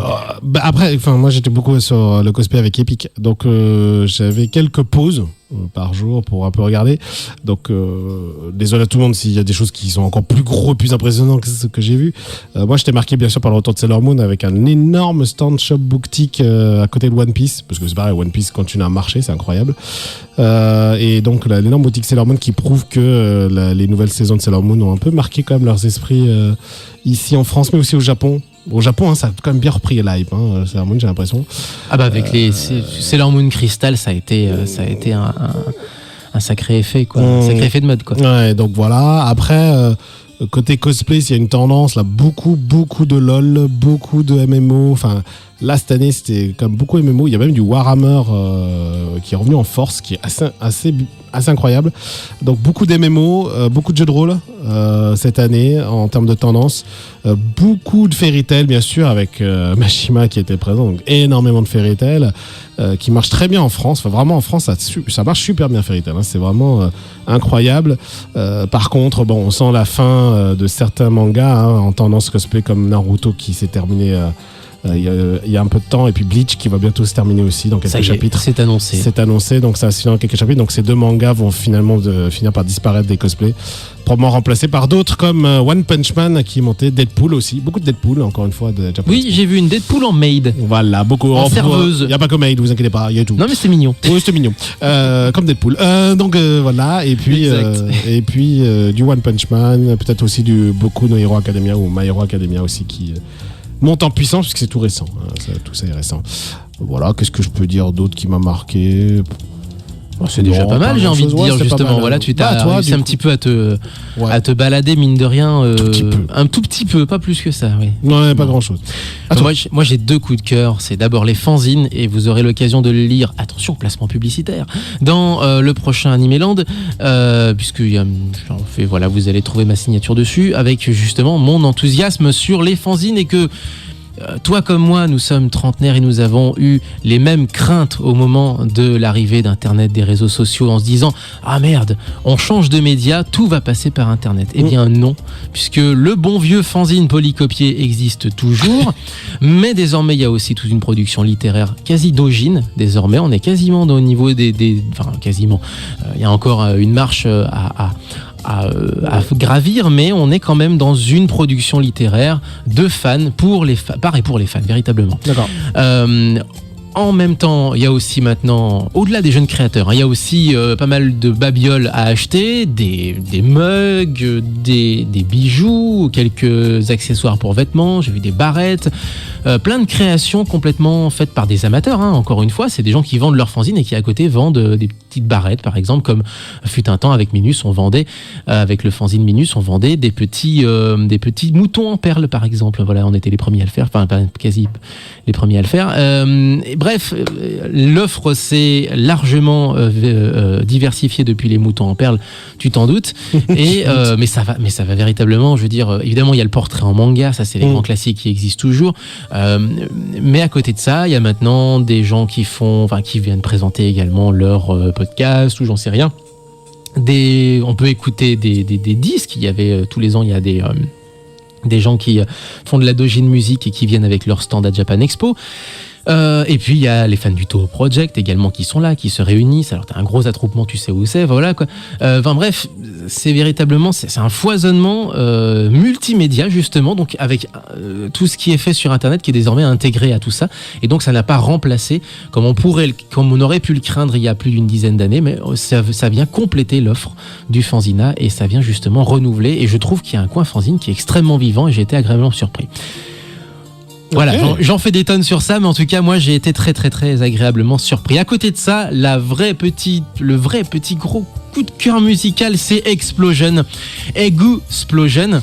Après, moi j'étais beaucoup sur le cosplay avec Epic, donc j'avais quelques pauses par jour pour un peu regarder. Donc désolé à tout le monde s'il y a des choses qui sont encore plus gros, plus impressionnantes que ce que j'ai vu. Moi j'étais marqué bien sûr par le retour de Sailor Moon avec un énorme stand shop boutique à côté de One Piece, parce que c'est pareil, One Piece continue à marcher, c'est incroyable. Et donc l'énorme boutique Sailor Moon qui prouve que les nouvelles saisons de Sailor Moon ont un peu marqué quand même leurs esprits ici en France, mais aussi au Japon. Au Japon, ça a quand même bien repris l'hype, Sailor Moon, j'ai l'impression. Ah bah avec les Sailor Moon Crystal, ça a été un sacré effet, quoi. Un sacré effet de mode, quoi. Ouais, donc voilà. Après, côté cosplay, il y a une tendance, là, beaucoup de LOL, beaucoup de MMO. Enfin, là, cette année, c'était comme beaucoup MMO. Il y a même du Warhammer qui est revenu en force, qui est assez incroyable. Donc, beaucoup d'MMO, beaucoup de jeux de rôle cette année, en termes de tendance. Beaucoup de Fairy Tail, bien sûr, avec Mashima qui était présent. Donc, énormément de Fairy Tail qui marche très bien en France. Enfin, vraiment, en France, ça marche super bien, Fairy Tail. C'est vraiment incroyable. Par contre, on sent la fin de certains mangas en tendance cosplay comme Naruto qui s'est terminé il y a un peu de temps, et puis Bleach qui va bientôt se terminer aussi dans quelques chapitres. C'est annoncé. C'est annoncé, donc ça va se finir dans quelques chapitres. Donc ces deux mangas vont finalement finir par disparaître des cosplays, probablement remplacés par d'autres comme One Punch Man qui est monté, Deadpool aussi, beaucoup de Deadpool encore une fois de Japan. Oui, j'ai vu une Deadpool en maid. Voilà, beaucoup en serveuse. Il n'y a pas que maid, vous inquiétez pas, il y a tout. Non mais c'était mignon. Oui, c'était mignon. Comme Deadpool. Donc voilà, et puis du One Punch Man, peut-être aussi du Boku no Hero Academia ou My Hero Academia aussi qui monte en puissance puisque c'est tout récent. Tout ça est récent. Voilà, qu'est-ce que je peux dire d'autre qui m'a marqué? C'est déjà pas mal, j'ai envie de dire, justement. Voilà, tu t'as réussi un petit peu à te balader, mine de rien, un tout petit peu, pas plus que ça. Oui. Non, pas grand-chose. Moi, j'ai deux coups de cœur. C'est d'abord les fanzines, et vous aurez l'occasion de le lire, attention, placement publicitaire, dans le prochain Animeland, puisque voilà, vous allez trouver ma signature dessus, avec justement mon enthousiasme sur les fanzines, et que toi comme moi, nous sommes trentenaires et nous avons eu les mêmes craintes au moment de l'arrivée d'Internet, des réseaux sociaux, en se disant « Ah merde, on change de média, tout va passer par Internet ». Eh bien non, puisque le bon vieux fanzine polycopié existe toujours, mais désormais il y a aussi toute une production littéraire quasi d'ogine. Désormais, on est quasiment au niveau enfin quasiment, il y a encore une marche à gravir, mais on est quand même dans une production littéraire de fans par et pour les fans, véritablement. D'accord. En même temps, il y a aussi maintenant, au-delà des jeunes créateurs, il y a aussi pas mal de babioles à acheter, des mugs, des bijoux, quelques accessoires pour vêtements, j'ai vu des barrettes, plein de créations complètement faites par des amateurs, encore une fois, c'est des gens qui vendent leurs fanzines et qui à côté vendent des petites barrettes, par exemple, comme fut un temps avec Minus, on vendait, avec le fanzine Minus, on vendait des petits moutons en perles, par exemple. Voilà, on était les premiers à le faire, enfin quasi les premiers à le faire. Bref, l'offre s'est largement diversifiée depuis les moutons en perles, tu t'en doutes. Et mais ça va véritablement. Je veux dire, évidemment, il y a le portrait en manga, ça c'est les grands classiques qui existent toujours. Mais à côté de ça, il y a maintenant des gens qui viennent présenter également leur podcast ou j'en sais rien. On peut écouter des disques. Il y avait tous les ans, il y a des gens qui font de la dojin musique et qui viennent avec leur stand à Japan Expo. Et puis il y a les fans du Toho Project également qui sont là, qui se réunissent. Alors t'as un gros attroupement, tu sais où c'est, voilà quoi. Enfin bref, c'est véritablement c'est un foisonnement multimédia justement, donc avec tout ce qui est fait sur Internet qui est désormais intégré à tout ça. Et donc ça n'a pas remplacé comme on aurait pu le craindre il y a plus d'une dizaine d'années, mais ça vient compléter l'offre du fanzina et ça vient justement renouveler. Et je trouve qu'il y a un coin fanzine qui est extrêmement vivant et j'ai été agréablement surpris. Voilà, okay. J'en fais des tonnes sur ça, mais en tout cas, moi, j'ai été très, très, très agréablement surpris. À côté de ça, le vrai petit gros coup de cœur musical, c'est Explosion, Egu Explosion.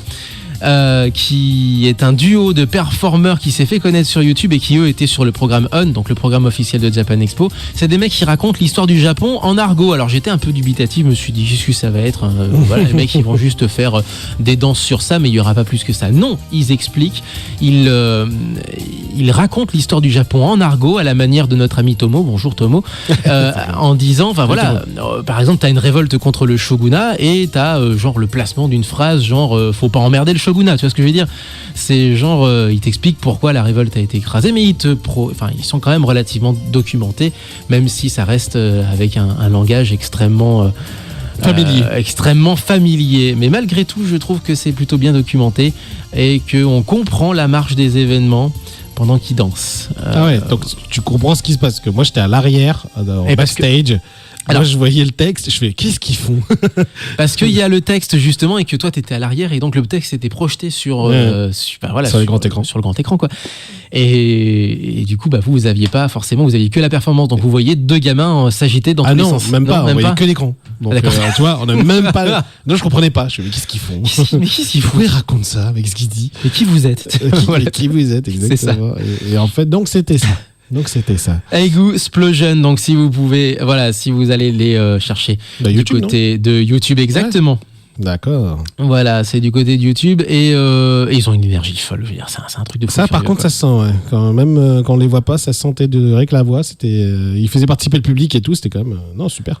qui est un duo de performeurs qui s'est fait connaître sur YouTube et qui eux étaient sur le programme ON, donc le programme officiel de Japan Expo. C'est des mecs qui racontent l'histoire du Japon en argot. Alors j'étais un peu dubitatif, je me suis dit qu'est-ce que ça va être, voilà, les mecs ils vont juste faire des danses sur ça, mais il y aura pas plus que ça. Non, ils expliquent, ils racontent l'histoire du Japon en argot à la manière de notre ami Tomo. Bonjour Tomo. En disant, enfin voilà, par exemple t'as une révolte contre le shogunat et t'as genre le placement d'une phrase genre faut pas emmerder le shogunat, tu vois ce que je veux dire, c'est genre ils t'expliquent pourquoi la révolte a été écrasée, mais ils sont quand même relativement documentés, même si ça reste avec un langage extrêmement familier, mais malgré tout je trouve que c'est plutôt bien documenté et qu'on comprend la marche des événements pendant qu'ils dansent. Ah ouais, donc tu comprends ce qui se passe, que moi j'étais à l'arrière, en backstage. Alors, moi, je voyais le texte, je fais qu'est-ce qu'ils font? Parce qu'il y a le texte justement et que toi t'étais à l'arrière et donc le texte était projeté sur le grand écran. Sur le grand écran quoi. Et du coup vous aviez pas forcément, vous aviez que la performance, donc vous voyez deux gamins s'agiter dans tous les sens. Même pas, on voyait que l'écran. Donc tu vois, on a même pas. Non, je comprenais pas. Je fais mais qu'est-ce qu'ils font? Mais qu'est-ce qu'ils font? Pourquoi ils racontent ça avec ce qu'ils disent? Mais qui vous êtes? Qui vous êtes exactement. Et en fait, donc c'était ça. Eigu Explosion, donc si vous pouvez, voilà, si vous allez les chercher du côté de YouTube, exactement. Ouais. D'accord. Voilà, c'est du côté de YouTube et ils ont une énergie folle. Je veux dire, c'est un truc de fou. Ça, par contre, ça se sent. Ouais. Quand on les voit pas, ça se sentait rien que la voix. C'était, ils faisaient participer le public et tout. C'était quand même non super.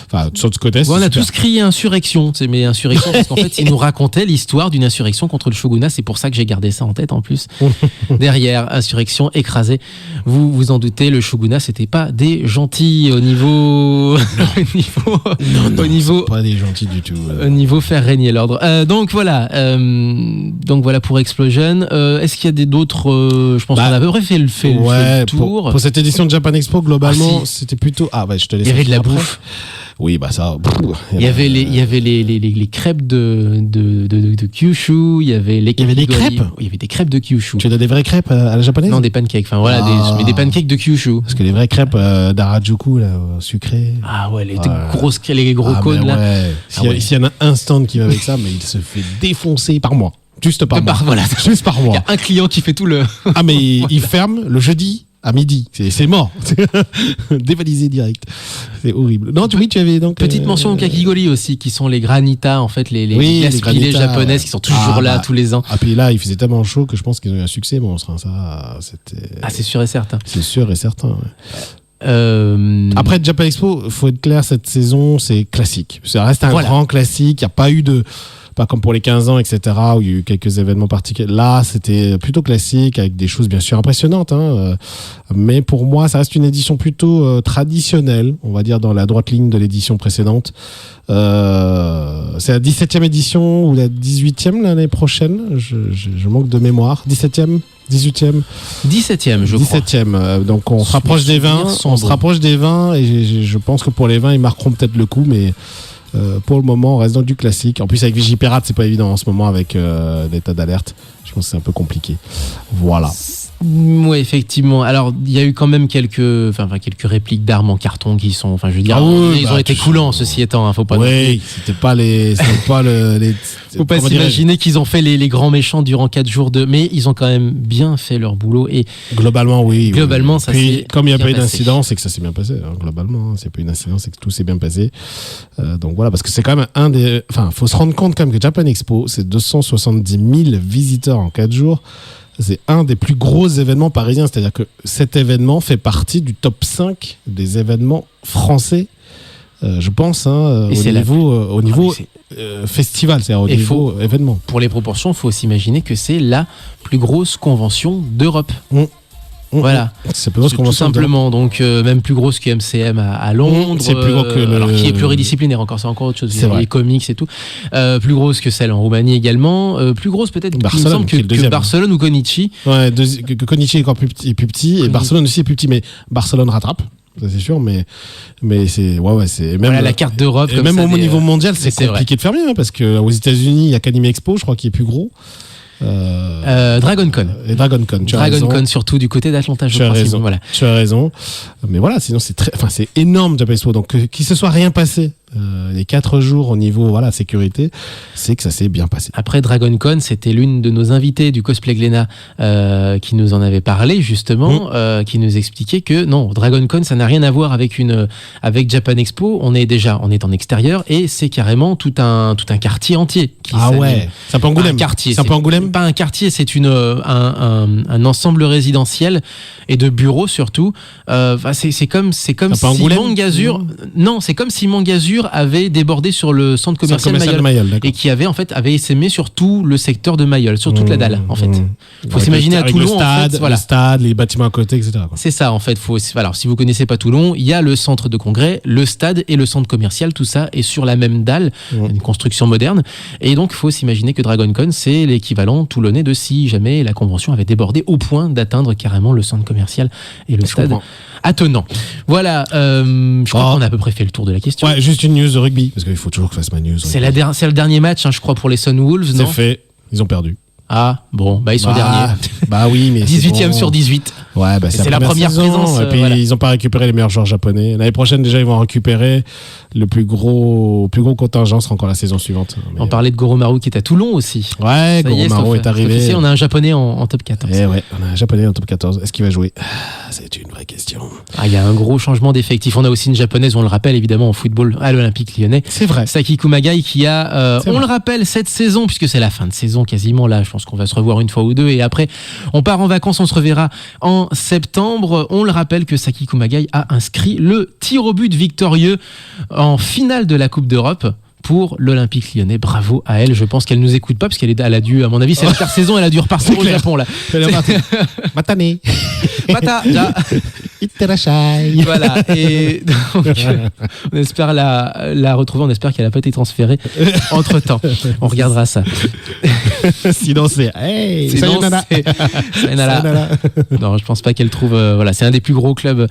Enfin, sur ce côté, on a tous crié insurrection. Mais insurrection parce qu'en fait, ils nous racontaient l'histoire d'une insurrection contre le shogunat. C'est pour ça que j'ai gardé ça en tête en plus. Derrière, insurrection écrasée. Vous vous en doutez, le shogunat, c'était pas des gentils au niveau. Au niveau. Pas des gentils du tout. Au niveau faire régner l'ordre. Donc voilà pour Explosion. Est-ce qu'il y a d'autres je pense qu'on a à peu près fait le tour. Pour cette édition de Japan Expo, globalement, c'était plutôt. Ah ouais, je te laisse. Il y avait de la bouffe. Oui, ça. Il y avait les crêpes de Kyushu. Il y avait des crêpes. Il y avait des crêpes de Kyushu. Tu as des vraies crêpes à la japonaise? Non, des pancakes. Enfin voilà, des pancakes de Kyushu. Parce que les vraies crêpes d'Harajuku là, sucrées. Ah ouais, les gros cônes là. Ouais. S'il y en a un stand qui va avec ça, mais il se fait défoncer par mois. Juste par mois. Voilà. Juste par mois. Il y a un client qui fait tout le. Ah mais il ferme le jeudi. À midi, c'est mort. Dévalisé direct. C'est horrible. Non, tu avais donc. Petite mention au kakigori aussi, qui sont les granitas, en fait, les glaces pilées japonaises qui sont toujours là tous les ans. Ah, puis là, il faisait tellement chaud que je pense qu'ils ont eu un succès monstre. Hein. Ça, c'était. Ah, c'est sûr et certain. C'est sûr et certain. Ouais. Après Japan Expo, faut être clair, cette saison, c'est classique. Ça reste un grand classique. Il n'y a pas eu de. Pas comme pour les 15 ans, etc., où il y a eu quelques événements particuliers. Là, c'était plutôt classique, avec des choses bien sûr impressionnantes. Mais pour moi, ça reste une édition plutôt traditionnelle, on va dire dans la droite ligne de l'édition précédente. C'est la 17e édition ou la 18e l'année prochaine. Je manque de mémoire. 17e 18e 17e, je crois. 17e. Donc on se rapproche des 20. On se rapproche des 20 et je pense que pour les 20, ils marqueront peut-être le coup, mais... pour le moment, on reste dans du classique. En plus, avec Vigipirate, c'est pas évident en ce moment avec l'état d'alerte. Je pense que c'est un peu compliqué. Voilà. Oui, effectivement. Alors, il y a eu quand même quelques répliques d'armes en carton qui sont, enfin, je veux dire, ils ont été coulants, ceci étant. Faut pas. Oui, c'était pas les. Faut pas s'imaginer qu'ils ont fait les grands méchants durant 4 jours mais ils ont quand même bien fait leur boulot et. Globalement, oui. Globalement, ça s'est. Comme il n'y a pas eu d'incident, c'est que ça s'est bien passé. Hein, globalement, s'il n'y a pas eu d'incident, c'est que tout s'est bien passé. Donc voilà, parce que c'est quand même faut se rendre compte quand même que Japan Expo, c'est 270 000 visiteurs en 4 jours. C'est un des plus gros événements parisiens. C'est-à-dire que cet événement fait partie du top 5 des événements français, je pense, au niveau festival, c'est-à-dire au niveau événement. Pour les proportions, il faut s'imaginer que c'est la plus grosse convention d'Europe. Voilà, c'est plus grosse tout simplement. Donc même plus grosse que MCM à Londres, c'est plus gros que alors qui est pluridisciplinaire encore, c'est encore autre chose. C'est les comics et tout. Plus grosse que celle en Roumanie également. Plus grosse peut-être que Barcelone ou Konichi. Ouais, Konichi est encore plus petit et Barcelone aussi est plus petit, mais Barcelone rattrape. Ça c'est sûr, mais c'est c'est même la carte d'Europe. Et même au niveau mondial, c'est compliqué de faire mieux, parce que aux États-Unis, il y a qu'Anime Expo, je crois, qui est plus gros. DragonCon. Et DragonCon, DragonCon surtout du côté d'Atlanta, je crois. Tu as raison. Mais voilà, sinon c'est énorme Japan Expo. Donc qu'il se soit rien passé les 4 jours au niveau sécurité, c'est que ça s'est bien passé. Après DragonCon, c'était l'une de nos invités du Cosplay Glénat qui nous en avait parlé justement, qui nous expliquait que non, DragonCon, ça n'a rien à voir avec Japan Expo. On est en extérieur et c'est carrément tout un quartier entier. C'est un peu Angoulême. C'est un peu Angoulême. Pas un quartier, c'est un ensemble résidentiel et de bureaux surtout. C'est comme si Mangasur. Non, c'est comme si Mangasur avait débordé sur le centre commercial Mayol et qui avait essaimé sur tout le secteur de Mayol, sur toute la dalle en fait. Faut s'imaginer à Toulon le stade, les bâtiments à côté, etc. C'est ça en fait. Alors si vous connaissez pas Toulon, il y a le centre de congrès, le stade et le centre commercial. Tout ça est sur la même dalle, une construction moderne. Et donc il faut s'imaginer que DragonCon c'est l'équivalent toulonnais de si jamais la convention avait débordé au point d'atteindre carrément le centre commercial et le stade attenant. Voilà, je crois qu'on a à peu près fait le tour de la question. Ouais, juste une news de rugby, parce qu'il faut toujours que je fasse ma news. C'est le dernier match, je crois, pour les Sunwolves, non ? C'est fait, ils ont perdu. Ah, bon, ils sont derniers. Oui, mais 18e sur 18. Ouais, c'est la première saison, présence. Et puis ils n'ont pas récupéré les meilleurs joueurs japonais. L'année prochaine, déjà, ils vont récupérer le plus gros contingent sera encore la saison suivante. On parlait de Goromaru qui est à Toulon aussi. Ouais, Goromaru est arrivé. On a un japonais en top 14. On a un japonais en top 14. Est-ce qu'il va jouer ? C'est une vraie question. Il y a un gros changement d'effectif. On a aussi une japonaise, on le rappelle évidemment en football à l'Olympique Lyonnais. C'est vrai. Saki Kumagai qui a, le rappelle, cette saison, puisque c'est la fin de saison quasiment là, je pense qu'on va se revoir une fois ou deux et après on part en vacances, on se reverra en septembre. On le rappelle que Saki Kumagai a inscrit le tir au but victorieux en finale de la Coupe d'Europe pour l'Olympique Lyonnais. Bravo à elle. Je pense qu'elle nous écoute pas parce qu'elle a dû, à mon avis, c'est l'intersaison, elle a dû repartir au Japon là. Matane. Mata. Itterashai. Voilà. Et donc, on espère la retrouver. On espère qu'elle a pas été transférée entre temps. On regardera ça. Sinon c'est sayonara. Non, je pense pas qu'elle trouve. C'est un des plus gros clubs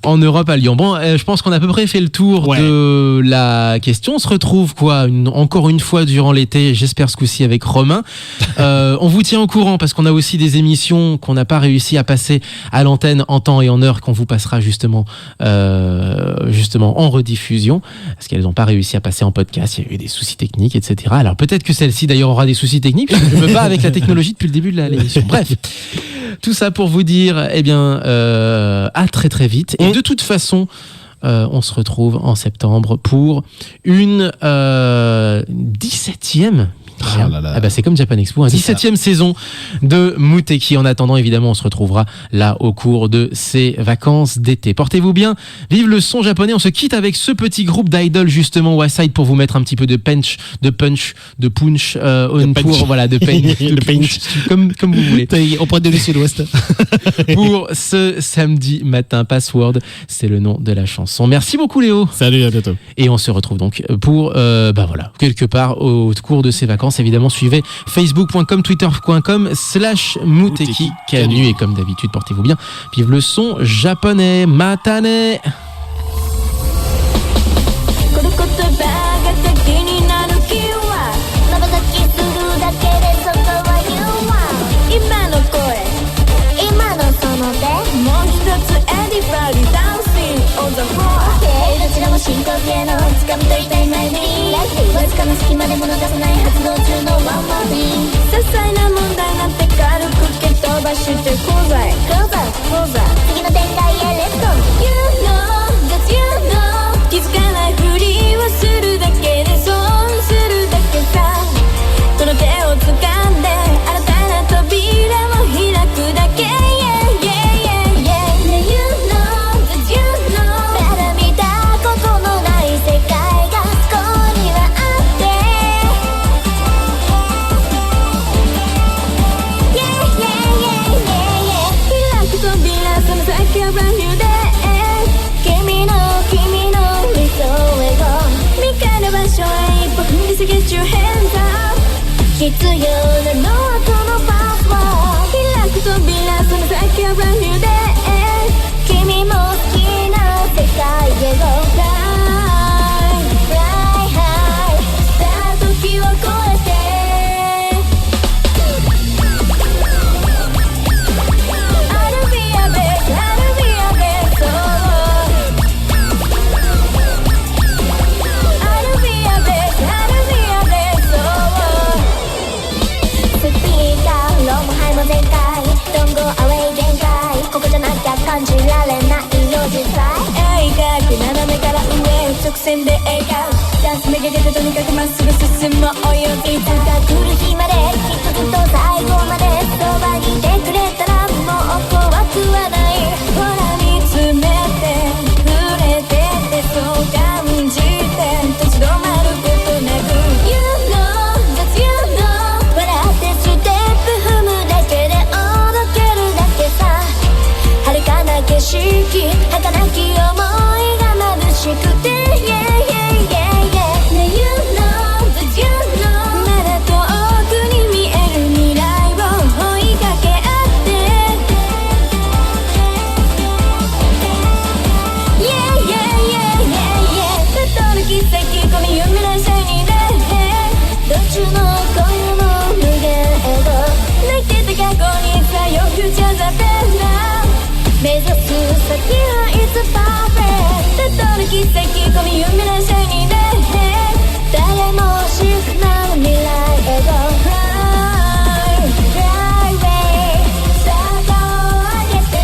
en Europe à Lyon. Bon, je pense qu'on a à peu près fait le tour de la question. On se retrouve encore une fois durant l'été, j'espère ce coup-ci avec Romain. On vous tient au courant parce qu'on a aussi des émissions qu'on n'a pas réussi à passer à l'antenne en temps et en heure qu'on vous passera justement en rediffusion parce qu'elles n'ont pas réussi à passer en podcast. Il y a eu des soucis techniques, etc. Alors peut-être que celle-ci d'ailleurs aura des soucis techniques. Je me bats avec la technologie depuis le début de l'émission. Bref. Tout ça pour vous dire, à très très vite. Et de toute façon, on se retrouve en septembre pour une 17e. C'est comme Japan Expo, 17e saison de Muteki. En attendant, évidemment, on se retrouvera là au cours de ces vacances d'été. Portez-vous bien, vive le son japonais. On se quitte avec ce petit groupe d'idoles, justement, Waside, pour vous mettre un petit peu de punch, de punch, de punch, comme vous voulez. Au point de l'Est sud-ouest. Pour ce samedi matin, Password, c'est le nom de la chanson. Merci beaucoup, Léo. Salut, à bientôt. Et on se retrouve donc pour, quelque part au cours de ces vacances. Évidemment, suivez facebook.com, twitter.com/Muteki Kanu. Et comme d'habitude, portez-vous bien. Vive le son japonais. Matane. Get your hands up 必要なのはこのパスワード開く扉その先は brand new day 君も好きな世界へ Go fly fly high さあ時を超えて I'll be a best I'll be a best 線で笑顔チャンスめがけてとにかくまっすぐ進もうよいつか来る日まできっとずっと最後までそばにいてくれたらもう怖くはないほら見つめて触れてってそう感じて立ち止まることなく You know that's you know 笑ってステップ踏むだけでおどけるだけさ遥かな景色儚き想いが眩しくて Yeah yeah yeah yeah ね You know that you know まだ遠くに見える未来を追いかけ合って Yeah yeah yeah yeah yeah ふとの奇跡この夢のシャイニーでどっちの声も無限エゴ泣いてた過去にさよフューチャーザベラ目指す先は It's perfect ふとの奇跡この夢のシャイニーで誰も知らない未来へ Go fly fly away 坂を上げて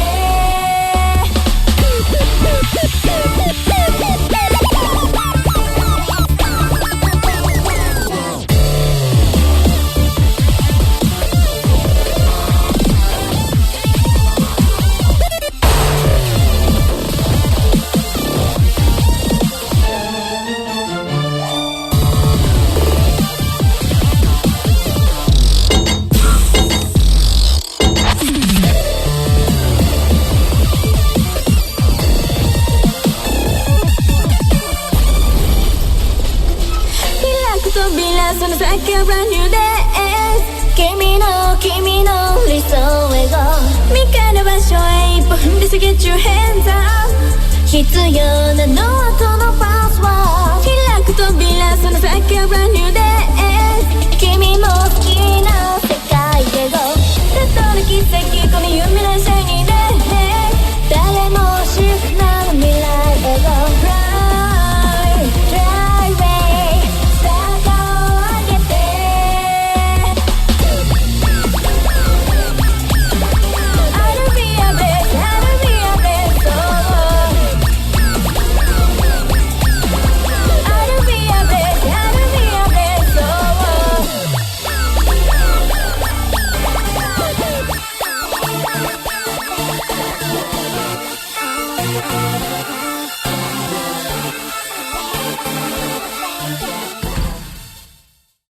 その先は brand new days 君の理想へ Go 未開の場所へ一歩踏んで過ぎ Get your hands up 必要なのは